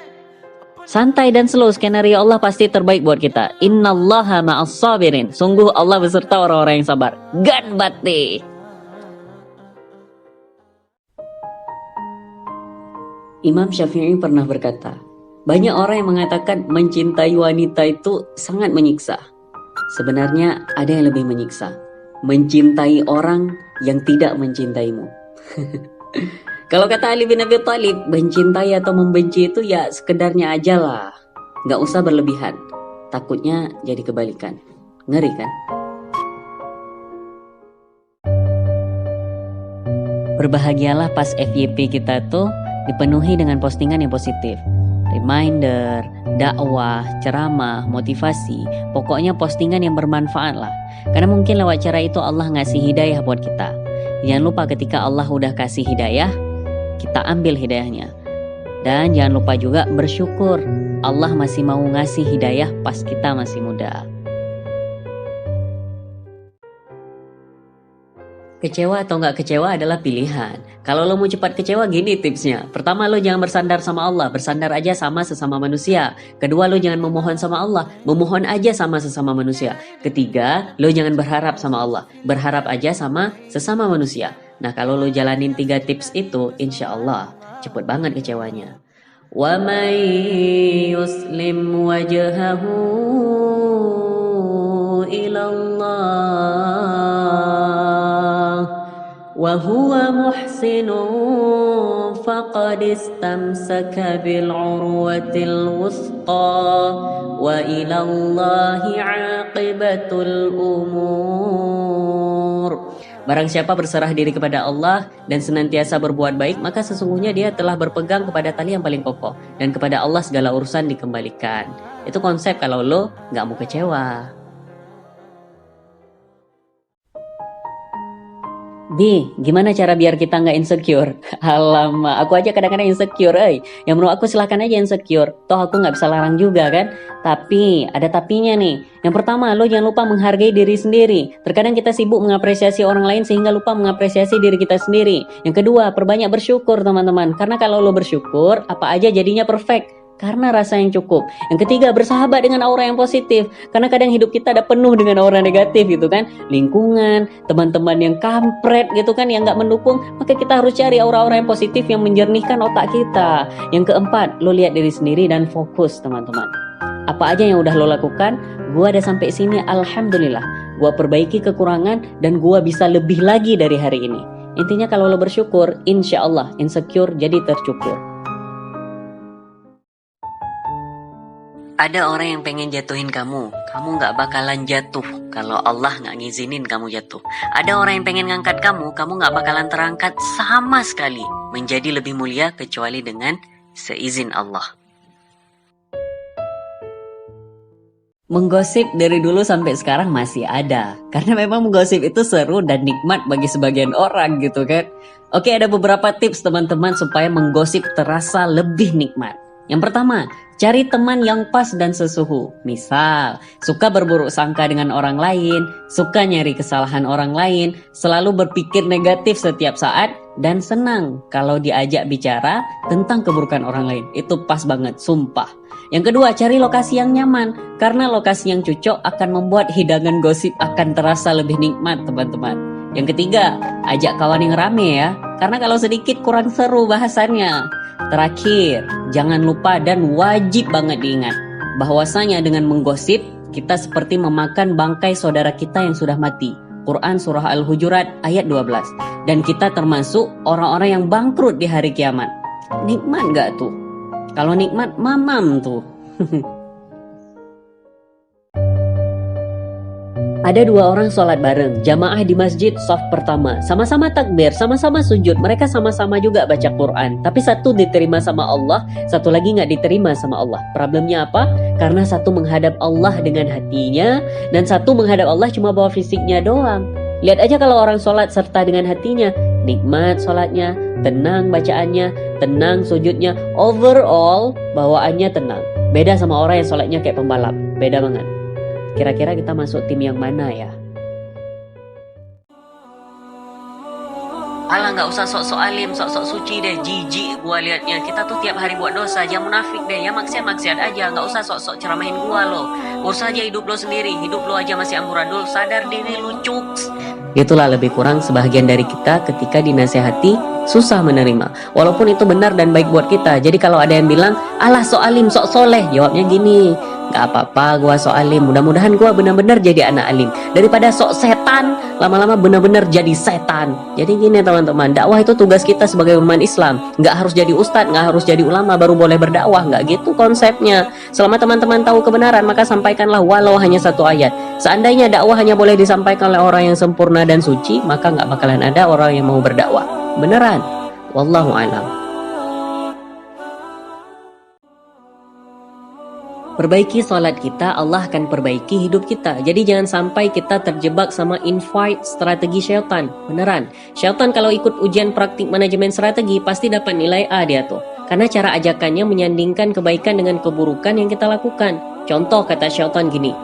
Santai dan slow, skenario Allah pasti terbaik buat kita. Innallaha ma'as sabirin. Sungguh Allah beserta orang-orang yang sabar. Ganbate. Imam Syafi'i pernah berkata, banyak orang yang mengatakan mencintai wanita itu sangat menyiksa. Sebenarnya ada yang lebih menyiksa. Mencintai orang yang tidak mencintaimu. Kalau kata Ali bin Abi Thalib, mencintai atau membenci itu ya sekedarnya aja lah. Nggak usah berlebihan. Takutnya jadi kebalikan. Ngeri kan? Berbahagialah pas FYP kita tuh dipenuhi dengan postingan yang positif. Reminder, dakwah, ceramah, motivasi. Pokoknya postingan yang bermanfaat lah. Karena mungkin lewat cara itu Allah ngasih hidayah buat kita. Jangan lupa ketika Allah udah kasih hidayah, kita ambil hidayahnya. Dan jangan lupa juga bersyukur. Allah masih mau ngasih hidayah pas kita masih muda. Kecewa atau nggak kecewa adalah pilihan. Kalau lo mau cepat kecewa, gini tipsnya. Pertama, lo jangan bersandar sama Allah. Bersandar aja sama sesama manusia. Kedua, lo jangan memohon sama Allah. Memohon aja sama sesama manusia. Ketiga, lo jangan berharap sama Allah. Berharap aja sama sesama manusia. Nah, kalau lo jalanin 3 tips itu, insya Allah cepet banget kecewanya. Wa may yuslim wajhahu ilallah wa huwa muhsinun faqad istamsaka bil urwatil wusqa wa ilallahi aqibatul umur. Barang siapa berserah diri kepada Allah dan senantiasa berbuat baik, maka sesungguhnya dia telah berpegang kepada tali yang paling kokoh. Dan kepada Allah segala urusan dikembalikan. Itu konsep kalau lo gak mau kecewa. Bi, gimana cara biar kita nggak insecure? Alamak, aku aja kadang-kadang insecure, Yang menurut aku silahkan aja insecure. Toh aku nggak bisa larang juga kan? Tapi, ada tapinya nih. Yang pertama, lo jangan lupa menghargai diri sendiri. Terkadang kita sibuk mengapresiasi orang lain sehingga lupa mengapresiasi diri kita sendiri. Yang kedua, perbanyak bersyukur teman-teman. Karena kalau lo bersyukur, apa aja jadinya perfect. Karena rasa yang cukup. Yang ketiga, bersahabat dengan aura yang positif. Karena kadang hidup kita ada penuh dengan aura negatif gitu kan. Lingkungan, teman-teman yang kampret gitu kan, yang gak mendukung. Maka kita harus cari aura-aura yang positif yang menjernihkan otak kita. Yang keempat, lo lihat diri sendiri dan fokus teman-teman. Apa aja yang udah lo lakukan, gua ada sampai sini, alhamdulillah. Gua perbaiki kekurangan dan gua bisa lebih lagi dari hari ini. Intinya kalau lo bersyukur, insya Allah insecure jadi tercukur. Ada orang yang pengen jatuhin kamu gak bakalan jatuh kalau Allah gak ngizinin kamu jatuh. Ada orang yang pengen ngangkat kamu gak bakalan terangkat sama sekali menjadi lebih mulia kecuali dengan seizin Allah. Menggosip dari dulu sampai sekarang masih ada. Karena memang menggosip itu seru dan nikmat bagi sebagian orang gitu kan. Oke, ada beberapa tips teman-teman supaya menggosip terasa lebih nikmat. Yang pertama, cari teman yang pas dan sesuhu. Misal, suka berburuk sangka dengan orang lain, suka nyari kesalahan orang lain, selalu berpikir negatif setiap saat, dan senang kalau diajak bicara tentang keburukan orang lain. Itu pas banget, sumpah. Yang kedua, cari lokasi yang nyaman. Karena lokasi yang cocok akan membuat hidangan gosip akan terasa lebih nikmat, teman-teman. Yang ketiga, ajak kawan yang rame ya. Karena kalau sedikit kurang seru bahasannya. Terakhir, jangan lupa dan wajib banget diingat bahwasanya dengan menggosip kita seperti memakan bangkai saudara kita yang sudah mati. Quran Surah Al-Hujurat ayat 12. Dan kita termasuk orang-orang yang bangkrut di hari kiamat. Nikmat gak tuh? Kalau nikmat, mamam tuh. Ada dua orang sholat bareng, jamaah di masjid shaf pertama. Sama-sama takbir, sama-sama sujud. Mereka sama-sama juga baca Quran. Tapi satu diterima sama Allah, satu lagi nggak diterima sama Allah. Problemnya apa? Karena satu menghadap Allah dengan hatinya, dan satu menghadap Allah cuma bawa fisiknya doang. Lihat aja kalau orang sholat serta dengan hatinya, nikmat sholatnya, tenang bacaannya, tenang sujudnya, overall bawaannya tenang. Beda sama orang yang sholatnya kayak pembalap, beda banget. Kira-kira kita masuk tim yang mana ya? Alah, nggak usah sok-sok alim, sok-sok suci deh, jijik gua liatnya. Kita tuh tiap hari buat dosa, jangan munafik deh, ya maksiat-maksiat aja. Nggak usah sok-sok ceramahin gua lo. Urus aja hidup lo sendiri, hidup lo aja masih amburadul, sadar diri lu cuks. Itulah lebih kurang sebahagian dari kita ketika dinasehati susah menerima. Walaupun itu benar dan baik buat kita. Jadi kalau ada yang bilang, alah sok alim, sok soleh, jawabnya gini, gak apa-apa gua sok alim, mudah-mudahan gua benar-benar jadi anak alim. Daripada sok setan, lama-lama benar-benar jadi setan. Jadi gini teman-teman, dakwah itu tugas kita sebagai umat Islam. Gak harus jadi ustadz, gak harus jadi ulama baru boleh berdakwah, gak gitu konsepnya. Selama teman-teman tahu kebenaran, maka sampaikanlah walau hanya satu ayat. Seandainya dakwah hanya boleh disampaikan oleh orang yang sempurna dan suci, maka gak bakalan ada orang yang mau berdakwah. Beneran. Wallahu a'lam. Perbaiki sholat kita, Allah akan perbaiki hidup kita. Jadi jangan sampai kita terjebak sama invite strategi syaitan. Beneran, syaitan kalau ikut ujian praktik manajemen strategi pasti dapat nilai A dia tuh. Karena cara ajakannya menyandingkan kebaikan dengan keburukan yang kita lakukan. Contoh kata syaitan gini,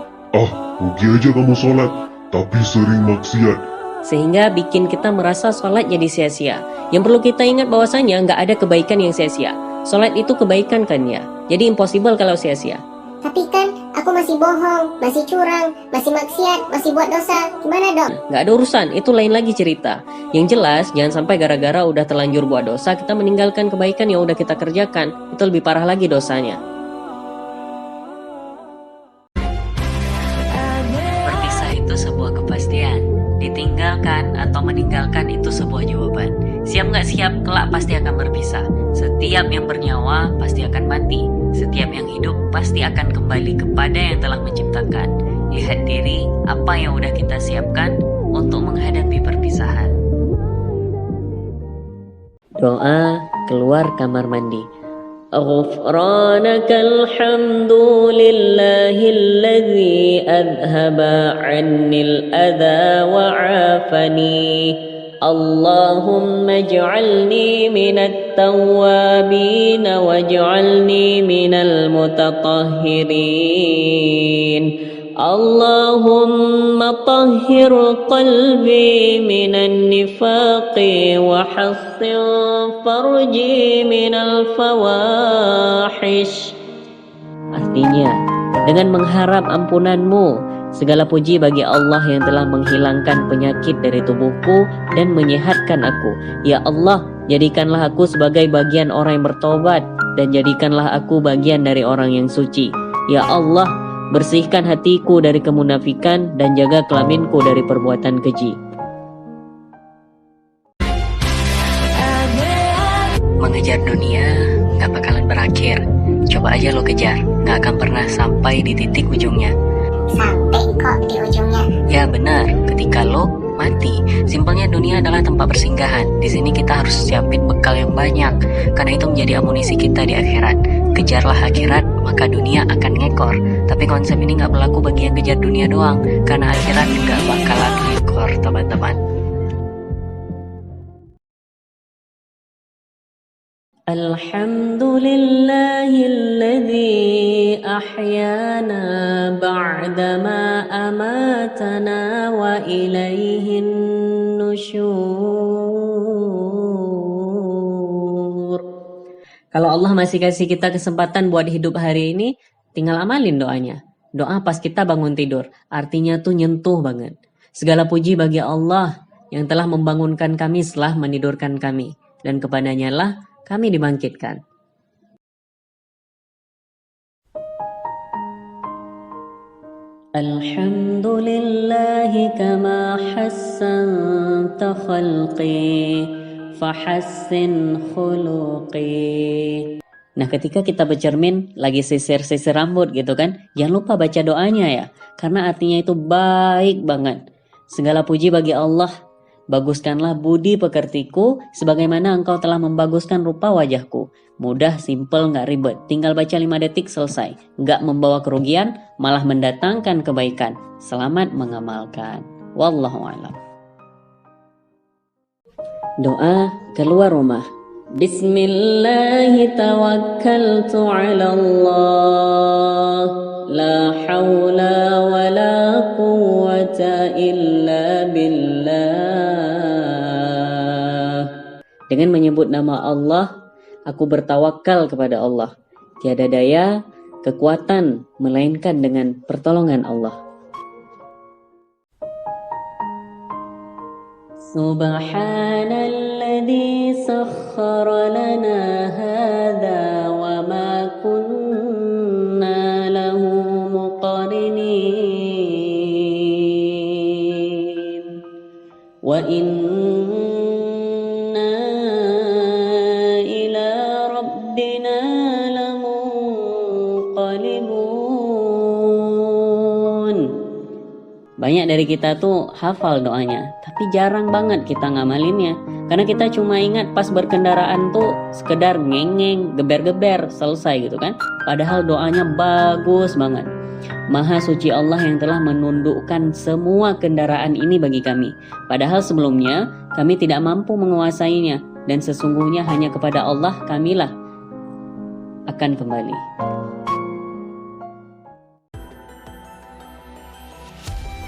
rugi aja kamu sholat, tapi sering maksiat. sehingga bikin kita merasa sholat jadi sia-sia. Yang perlu kita ingat bahwasanya nggak ada kebaikan yang sia-sia. Sholat itu kebaikan kan ya, jadi impossible kalau sia-sia. Tapi kan aku masih bohong, masih curang, masih maksiat, masih buat dosa. Gimana dong? Nggak ada urusan, itu lain lagi cerita. Yang jelas, jangan sampai gara-gara udah terlanjur buat dosa, kita meninggalkan kebaikan yang udah kita kerjakan. Itu lebih parah lagi dosanya. Berpisah itu sebuah kepastian. Ditinggalkan atau meninggalkan itu sebuah jawaban. Siap nggak siap, kelak pasti akan berpisah. Setiap yang bernyawa pasti akan mati. Setiap yang hidup pasti akan kembali kepada yang telah menciptakan. Lihat diri apa yang udah kita siapkan untuk menghadapi perpisahan. Doa keluar kamar mandi. Ghufranakal hamdu lillahilladzi adhaba 'annil adha wa 'afani. Allahumma ij'alni minat tawwabin waj'alni minal mutatahhirin. Allahumma tahhir qalbi minan nifaqi wa hassin farji minal fawahish. Artinya, dengan mengharap ampunanmu, segala puji bagi Allah yang telah menghilangkan penyakit dari tubuhku dan menyehatkan aku. Ya Allah, jadikanlah aku sebagai bagian orang yang bertobat dan jadikanlah aku bagian dari orang yang suci. Ya Allah, bersihkan hatiku dari kemunafikan dan jaga kelaminku dari perbuatan keji. Mengejar dunia gak bakalan berakhir. Coba aja lo kejar, gak akan pernah sampai di titik ujungnya. Sampai kok di ujungnya. Ya benar, ketika lo mati. Simpelnya dunia adalah tempat persinggahan. Di sini kita harus siapin bekal yang banyak, karena itu menjadi amunisi kita di akhirat. Kejarlah akhirat, maka dunia akan ngekor. Tapi konsep ini gak berlaku bagi yang kejar dunia doang, karena akhirat juga bakalan ngekor, teman-teman. Alhamdulillahilladzi ahyana ba'dama amatana wa ilaihin nusyur. Kalau Allah masih kasih kita kesempatan buat hidup hari ini, tinggal amalin doanya. Doa pas kita bangun tidur, artinya tuh nyentuh banget. Segala puji bagi Allah yang telah membangunkan kami setelah menidurkan kami, dan kepadanya lah kami dibangkitkan. Alhamdulillahi kama hassanta khalqi fahassin khuluqi. Nah, ketika kita bercermin lagi sisir-sisir rambut gitu kan, jangan lupa baca doanya ya, karena artinya itu baik banget. Segala puji bagi Allah, baguskanlah budi pekertiku sebagaimana engkau telah membaguskan rupa wajahku. Mudah, simple, nggak ribet. Tinggal baca 5 detik selesai. Nggak membawa kerugian, malah mendatangkan kebaikan. Selamat mengamalkan. Wallahu a'lam. Doa keluar rumah. Bismillahi tawakkaltu ala Allah. La hawla wa la quwwata illa billah. Dengan menyebut nama Allah, aku bertawakal kepada Allah. Tiada daya, kekuatan, melainkan dengan pertolongan Allah. Subhanalladzi sakhkhara lana hadza wa ma kunna lahu muqrinin wa inna ila rabbina lamunqalibun. Banyak dari kita tuh hafal doanya, tapi jarang banget kita ngamalinnya. Karena kita cuma ingat pas berkendaraan tuh sekedar ngeng-ngeng, geber-geber, selesai gitu kan. Padahal doanya bagus banget. Maha suci Allah yang telah menundukkan semua kendaraan ini bagi kami. Padahal sebelumnya kami tidak mampu menguasainya. Dan sesungguhnya hanya kepada Allah kamilah akan kembali.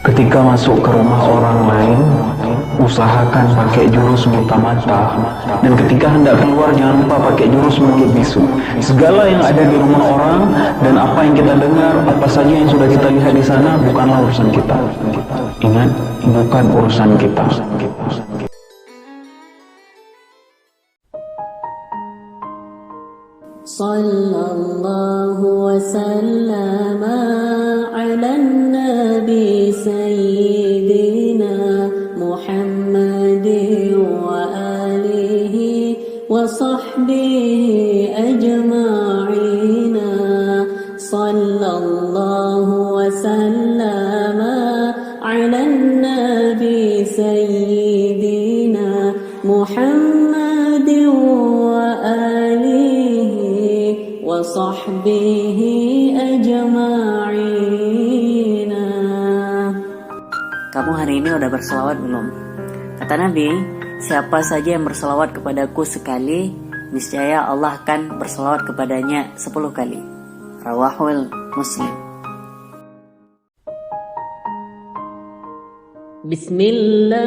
Ketika masuk ke rumah orang lain, usahakan pakai jurus buta mata. Dan ketika hendak keluar, jangan lupa pakai jurus mulut bisu. Segala yang ada di rumah orang dan apa yang kita dengar, apa saja yang sudah kita lihat di sana, bukanlah urusan kita. Ingat, bukan urusan kita. Sallallahu wasallama ala nabi sayyidina Muhammadin wa alihi wa sahbihi ajma'ina. Sallallahu wasallama ala nabi sayyidina Muhammadin wa alihi wa sahbihi ajma'ina. Kamu hari ini udah berselawat belum? Kata Nabi, siapa saja yang berselawat kepadaku sekali, niscaya Allah akan berselawat kepadanya 10 kali. Rawahul Muslim. Bismillah.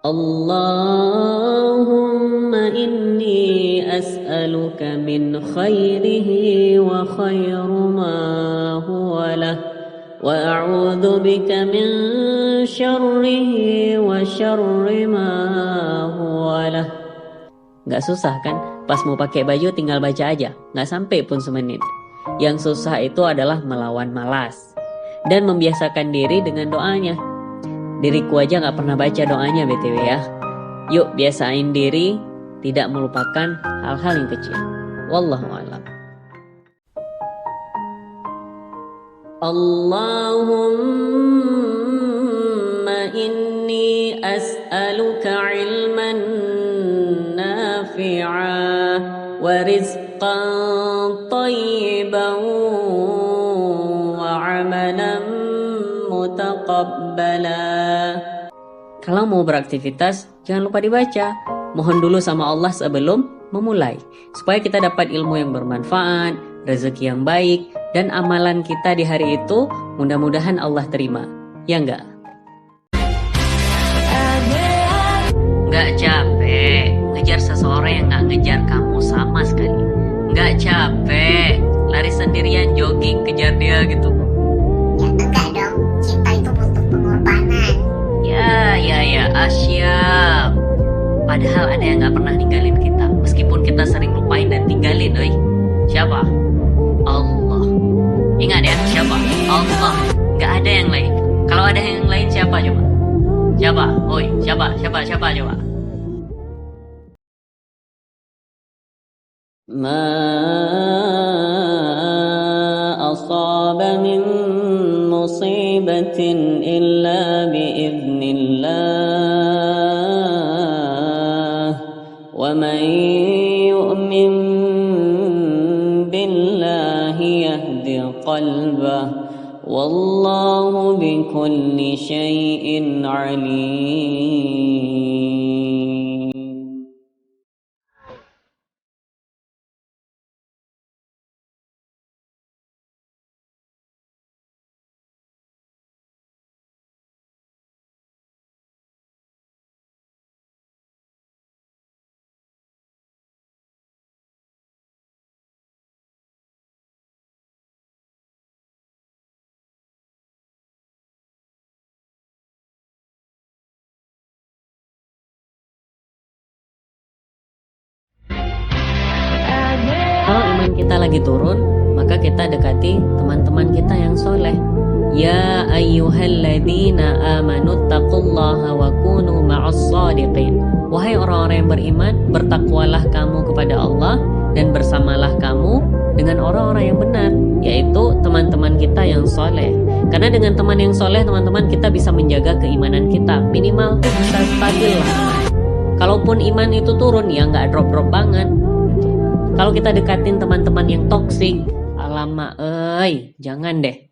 Allahumma inni as'aluka min khairihi wa khairu ma huwa lah, wa a'udzu bika min syarrihi wa syarri ma huwa lah. Gak susah kan? Pas mau pakai baju tinggal baca aja, gak sampai pun semenit. Yang susah itu adalah melawan malas dan membiasakan diri dengan doanya. Diriku aja gak pernah baca doanya BTW ya. Yuk biasain diri tidak melupakan hal-hal yang kecil. Wallahu a'lam. Allahumma inni as'aluka ilman nafi'a wa rizqan tayyiban wa amalan mutaqabbala. Kalau mau beraktivitas, jangan lupa dibaca. Mohon dulu sama Allah sebelum memulai, supaya kita dapat ilmu yang bermanfaat, rezeki yang baik, dan amalan kita di hari itu mudah-mudahan Allah terima. Ya enggak? Enggak capek ngejar seseorang yang enggak ngejar kamu sama sekali. Enggak capek lari sendirian jogging kejar dia gitu. Ya enggak dong, cinta itu butuh pengorbanan. Ya, asyap. Padahal ada yang gak pernah ninggalin kita, meskipun kita sering lupain dan tinggalin, oi. Siapa? Allah. Ingat ya, siapa? Allah, nggak ada yang lain. Kalau ada yang lain siapa coba? Siapa? Oi, siapa coba? Ma asaba min musibatin illa biiznillah wa man yu'min billahi yahdi qalbah wallahu bikulli syai'in alim. Kalau iman kita lagi turun, maka kita dekati teman-teman kita yang soleh. Ya ayyuhalladzina amanu taqullaha wa kunu ma'as shadiqin. Wahai orang-orang yang beriman, bertakwalah kamu kepada Allah dan bersamalah kamu dengan orang-orang yang benar, yaitu teman-teman kita yang soleh. Karena dengan teman yang soleh, teman-teman, kita bisa menjaga keimanan kita. Minimal tuh bisa stabil lah. Kalaupun iman itu turun, ya nggak drop-drop banget. Kalau kita dekatin teman-teman yang toksik, alamak, jangan deh.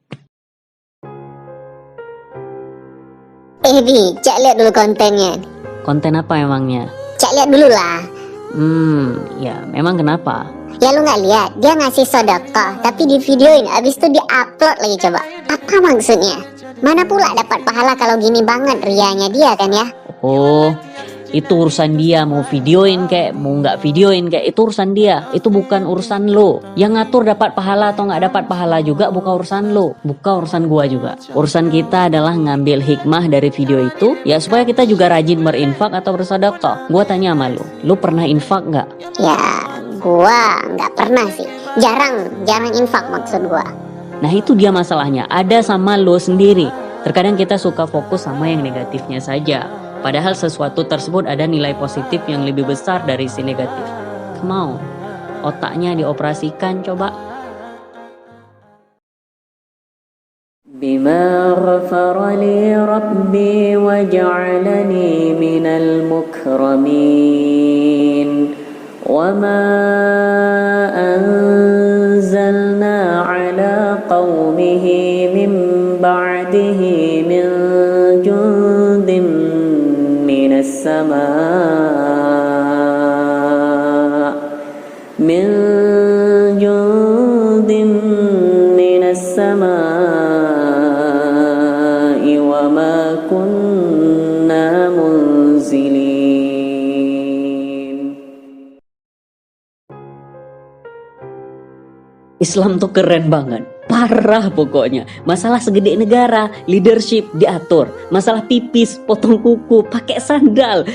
Bi, Cak lihat dulu kontennya. Konten apa emangnya? Cak lihat dulu lah. Ya memang kenapa? Ya lu nggak lihat, dia ngasih sedekah, tapi di videoin, abis itu dia upload lagi coba. Apa maksudnya? Mana pula dapat pahala kalau gini banget rianya dia kan ya? Oh, itu urusan dia, mau videoin kayak mau nggak videoin kayak itu urusan dia, itu bukan urusan lo. Yang ngatur dapat pahala atau nggak dapat pahala juga bukan urusan lo, bukan urusan gua juga. Urusan kita adalah ngambil hikmah dari video itu, ya supaya kita juga rajin berinfak atau bersedekah. Gua tanya sama lo pernah infak nggak? Ya, gua nggak pernah sih, jarang infak maksud gua. Nah itu dia masalahnya, ada sama lo sendiri. Terkadang kita suka fokus sama yang negatifnya saja. Padahal sesuatu tersebut ada nilai positif yang lebih besar dari si negatif. Mau otaknya dioperasikan coba. Bima ghafara li rabbi wa ja'alani minal mukramin wa ma anzalna ala qawmihi min ba'dihi min jundin السماء من جند من السماء وما كنا منزلين. Islam tuh keren banget. Parah pokoknya. Masalah segede negara, leadership diatur. Masalah pipis, potong kuku, pakai sandal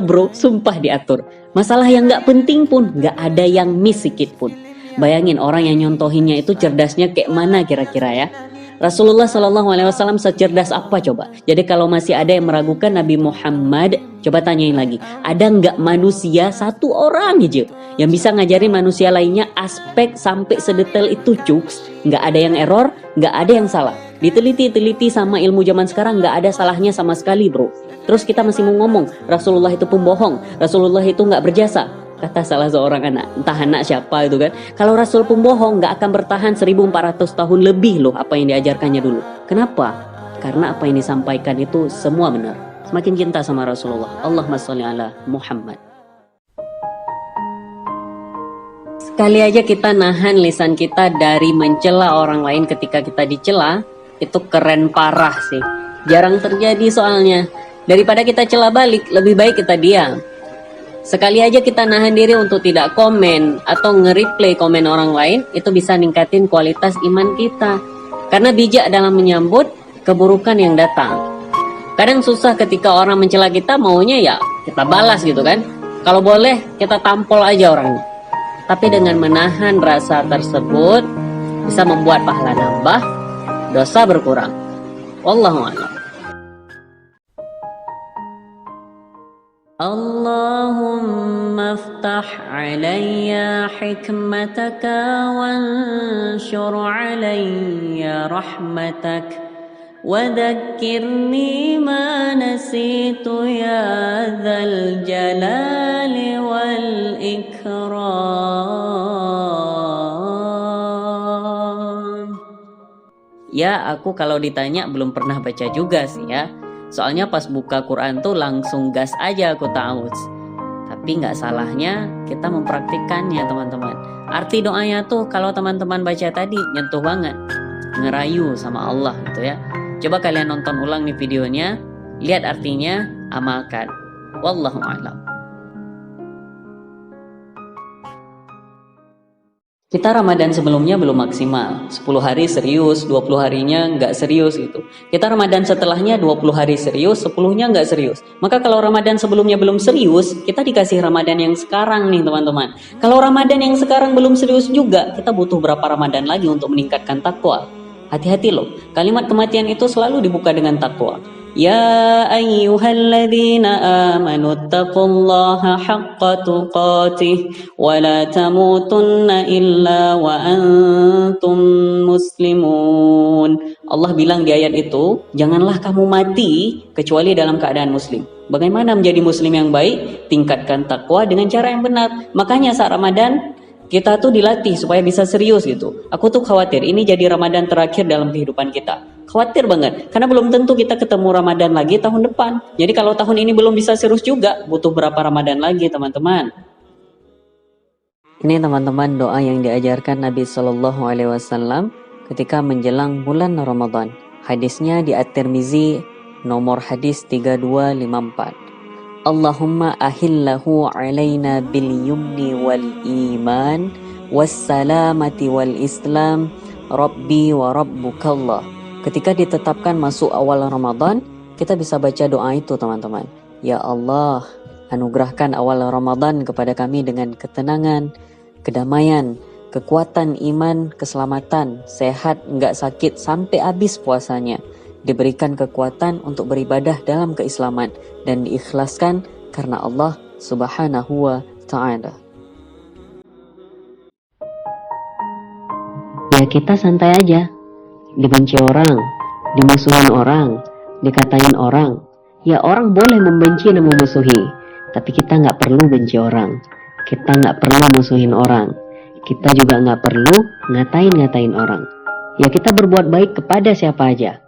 bro, sumpah diatur. Masalah yang gak penting pun gak ada yang miss sedikit pun. Bayangin orang yang nyontohinnya itu cerdasnya kayak mana kira-kira ya. Rasulullah SAW secerdas apa coba? Jadi kalau masih ada yang meragukan Nabi Muhammad, coba tanyain lagi. Ada nggak manusia satu orang aja yang bisa ngajarin manusia lainnya aspek sampai sedetail itu cuks? Nggak ada yang error, nggak ada yang salah. Diteliti sama ilmu zaman sekarang nggak ada salahnya sama sekali bro. Terus kita masih mau ngomong Rasulullah itu pembohong, Rasulullah itu nggak berjasa. Kata salah seorang anak, entah anak siapa itu kan. Kalau Rasul pembohong gak akan bertahan 1400 tahun lebih loh apa yang diajarkannya dulu. Kenapa? Karena apa yang disampaikan itu semua benar. Semakin cinta sama Rasulullah. Allahumma sholli ala Muhammad. Sekali aja kita nahan lisan kita dari mencela orang lain ketika kita dicela, itu keren parah sih. Jarang terjadi soalnya. Daripada kita cela balik, lebih baik kita diam. Sekali aja kita nahan diri untuk tidak komen atau nge-replay komen orang lain, itu bisa ningkatin kualitas iman kita. Karena bijak dalam menyambut keburukan yang datang. Kadang susah ketika orang mencela kita, maunya ya kita balas gitu kan. Kalau boleh kita tampol aja orangnya. Tapi dengan menahan rasa tersebut bisa membuat pahala nambah, dosa berkurang. Wallahu a'lam. Allahumma aftah alayya hikmataka wanshur alayya rahmatak وذكرني ما نسيت يا ذا الجلال والإكرام. Ya, aku kalau ditanya belum pernah baca juga sih ya. Soalnya pas buka Quran tuh langsung gas aja aku ta'awudz. Tapi nggak salahnya kita mempraktikkannya teman-teman. Arti doanya tuh kalau teman-teman baca tadi nyentuh banget, ngerayu sama Allah gitu ya. Coba kalian nonton ulang nih videonya, lihat artinya, amalkan. Wallahu a'lam. Kita Ramadan sebelumnya belum maksimal. 10 hari serius, 20 harinya nggak serius gitu. Kita Ramadan setelahnya 20 hari serius, 10-nya nggak serius. Maka kalau Ramadan sebelumnya belum serius, kita dikasih Ramadan yang sekarang nih teman-teman. Kalau Ramadan yang sekarang belum serius juga, kita butuh berapa Ramadan lagi untuk meningkatkan takwa. Hati-hati loh, kalimat kematian itu selalu dibuka dengan takwa. Ya ayyuhalladzina amanu taqullaha haqqa tuqatih wa la tamutunna illa wa antum muslimun. Allah bilang di ayat itu, janganlah kamu mati kecuali dalam keadaan muslim. Bagaimana menjadi muslim yang baik? Tingkatkan takwa dengan cara yang benar. Makanya saat Ramadan kita tuh dilatih supaya bisa serius gitu. Aku tuh khawatir ini jadi Ramadan terakhir dalam kehidupan kita. Khawatir banget, karena belum tentu kita ketemu Ramadan lagi tahun depan. Jadi kalau tahun ini belum bisa serius juga, butuh berapa Ramadan lagi teman-teman. Ini teman-teman doa yang diajarkan Nabi Shallallahu Alaihi Wasallam ketika menjelang bulan Ramadan. Hadisnya di At-Tirmizi nomor hadis 3254. Allahumma ahillahu alaina bil yumni wal iman wassalamati wal islam rabbi wa rabbukallah. Ketika ditetapkan masuk awal Ramadan, kita bisa baca doa itu teman-teman. Ya Allah, anugerahkan awal Ramadan kepada kami dengan ketenangan, kedamaian, kekuatan iman, keselamatan, sehat, enggak sakit sampai habis puasanya. Diberikan kekuatan untuk beribadah dalam keislaman dan diikhlaskan karena Allah Subhanahu wa ta'ala. Ya kita santai aja, dibenci orang, dimusuhin orang, dikatain orang. Ya orang boleh membenci dan memusuhi, tapi kita nggak perlu benci orang, kita nggak perlu musuhin orang, kita juga nggak perlu ngatain orang. Ya kita berbuat baik kepada siapa aja.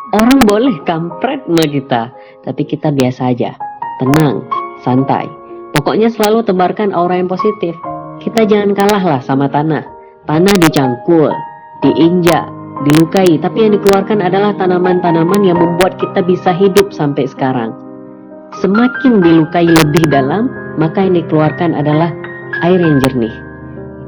Orang boleh kampret sama kita, tapi kita biasa aja, tenang, santai. Pokoknya selalu tebarkan aura yang positif. Kita jangan kalah lah sama tanah. Tanah dicangkul, diinjak, dilukai, tapi yang dikeluarkan adalah tanaman-tanaman yang membuat kita bisa hidup sampai sekarang. Semakin dilukai lebih dalam, maka yang dikeluarkan adalah air yang jernih.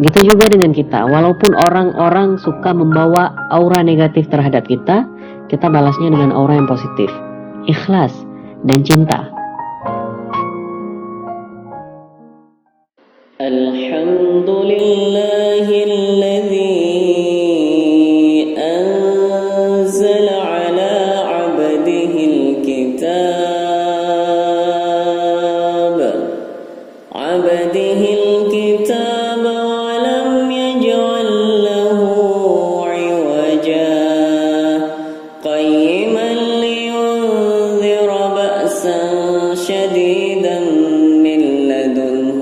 Gitu juga dengan kita, walaupun orang-orang suka membawa aura negatif terhadap kita balasnya dengan aura yang positif, ikhlas, dan cinta. Alhamdulillahilladzi anzala ala abdihil kitab wa lam yaj'al lahu iwaja قيما لينذر بأسا شديدا من لدنه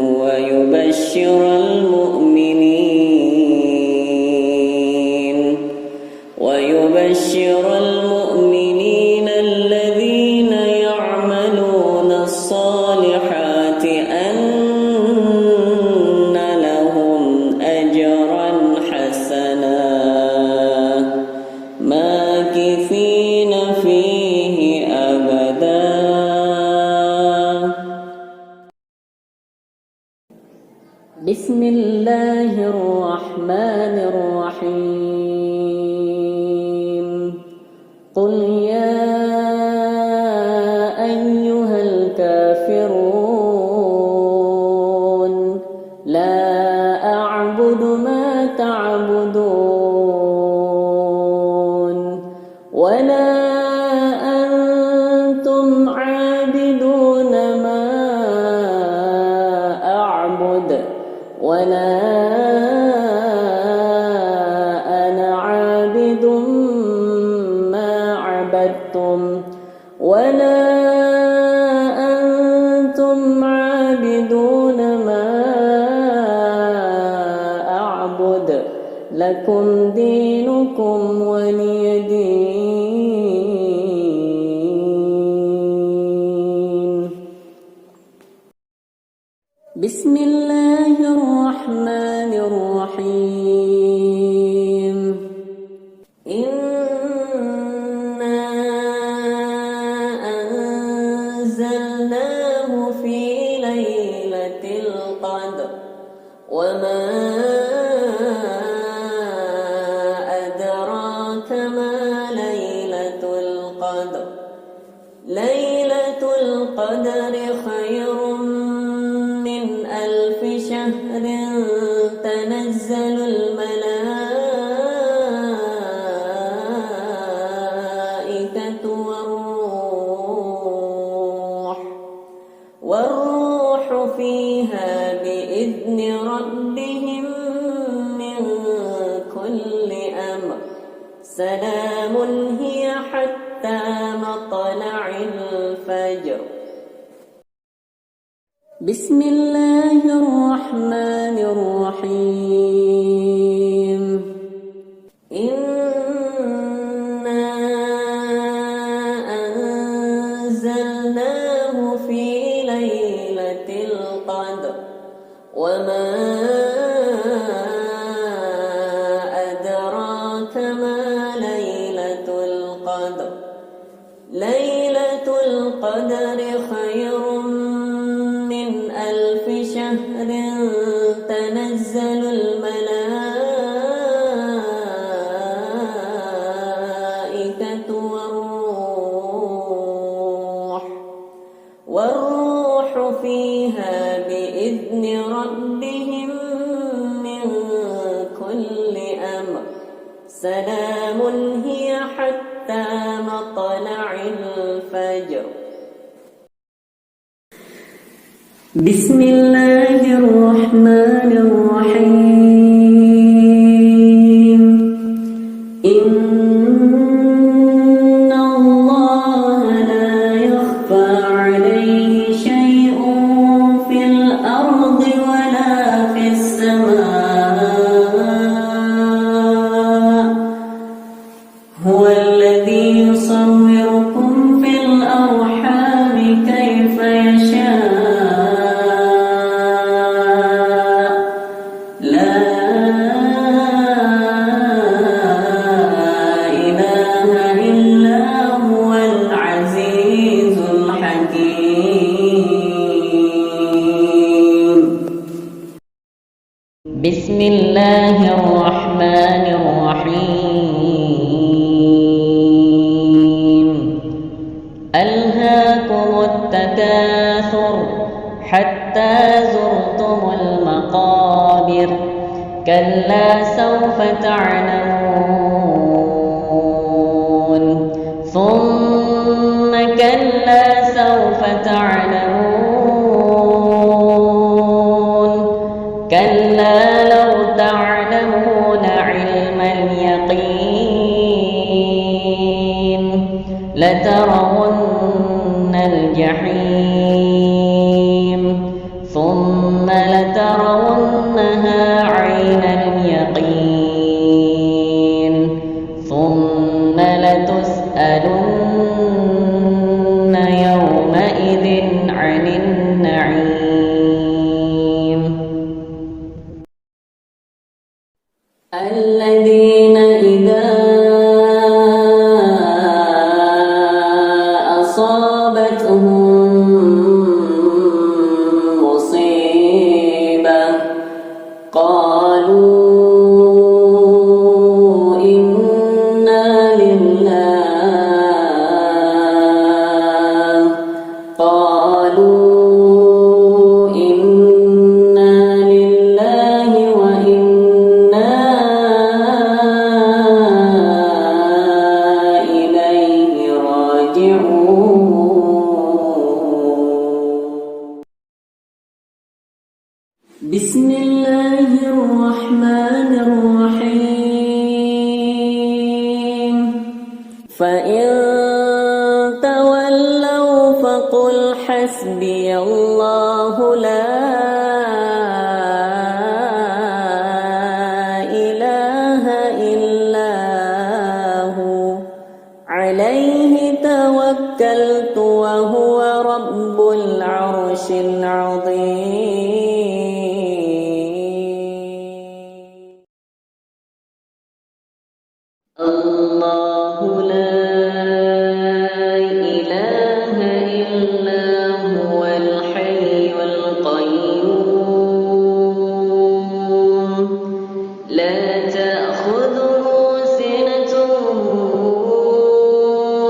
ويبشر المؤمنين الذين يعملون الصالحات أن لهم أجرا حسنا ماكثين فيه أبدا. بسم الله الرحمن الرحيم. قل يا أيها الكافرون لا أعبد ما تعبدون ولا أنتم عابدون ما أعبد لكم دينكم ولي دين. بسم الله الرحمن الرحيم. إنا أنزلناه في ليلة القدر وما أدراك ما ليلة القدر. ليلة القدر خير من 1000 شهر تنزل الملائكة والروح فيها بإذن ربهم من كل أمر. سلام هي حتى مطلع الفجر. بسم الله الرحمن الرحيم. إنا أنزلناه في ليلة القدر وما أدراك ما ليلة القدر. ليلة القدر خير من 1000 شهر تنزل الملائكة والروح فيها بإذن ربهم من كل أمر. سلام هي حتى مطلع الفجر. بسم الله الرحمن الرحيم. إن الله لا يخفى عليه شيء في الأرض ولا في السماء. هو الذي يصوركم في الأرحام كيف يشاء. لا إله إلا هو العزيز الحكيم. بسم الله الرحمن الرحيم. ألهاكم التكاثر حتى زرتم المقابر. كلا سوف تعلمون ثم كلا سوف تعلمون. كلا لو تعلمون علم اليقين لترون الجحيم ثم لترونها عين اليقين ثم لتسألن يومئذ فقل حسبي الله لا إله إلا هو عليه توكلت وهو رب العرش العظيم. الله لا إله إلا هو الحي القيوم لا تأخذه سنة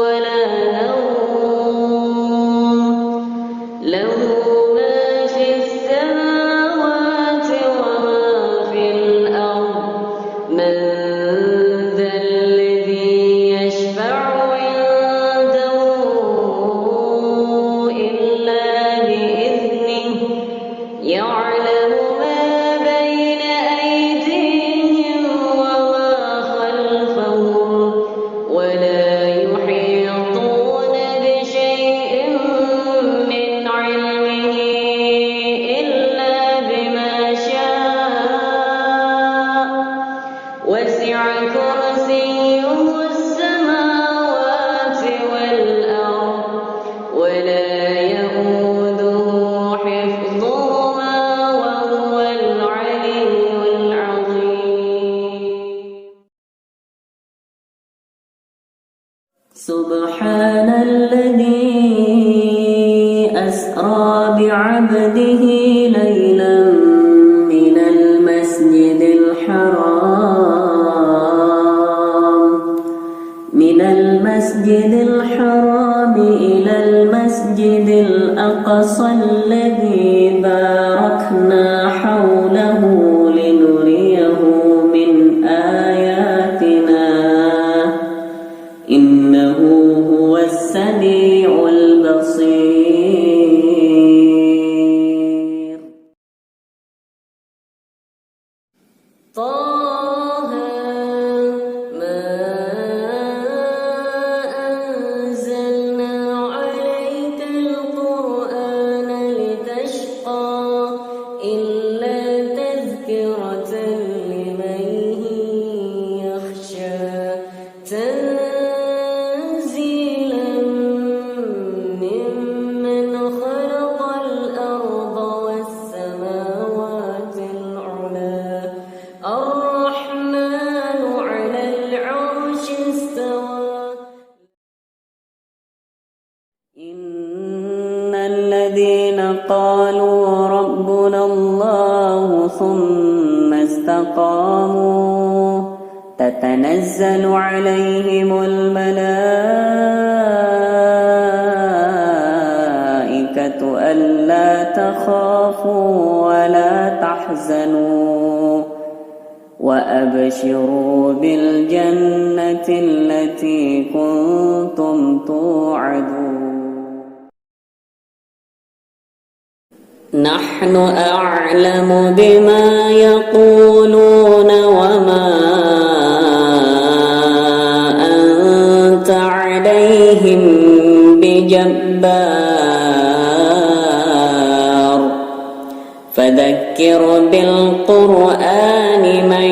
ولا نوم له ما في السماوات وما في الأرض من ذا الذي يشفع عنده إلا بإذنه يعلم ما بين أيديهم وما خلفهم ولا يحيطون بشيء من علمه إلا بما شاء وسع كرسيه السماوات والأرض ولا يئوده حفظهما وهو العلي العظيم. سبحان الذي أسرى بعبده ليلا من المسجد الحرام إلى المسجد الأقصى الذي باركنا حوله لنريه من آياتنا إنه هو السميع البصير. طه ما أنزلنا عليك القرآن لتشقى إلا تذكرة لمن يخشى تنزيلا ممن خلق الأرض والسماوات العلى الرحمن على العرش استوى. إن الذين قالوا ربنا الله ثم استقاموا تتنزل عليهم الملائكة ألا تخافوا ولا تحزنوا وأبشروا بالجنة التي كنتم توعدون. نحن أعلم بما يقولون وما أنت عليهم بجبار فذكر بالقرآن من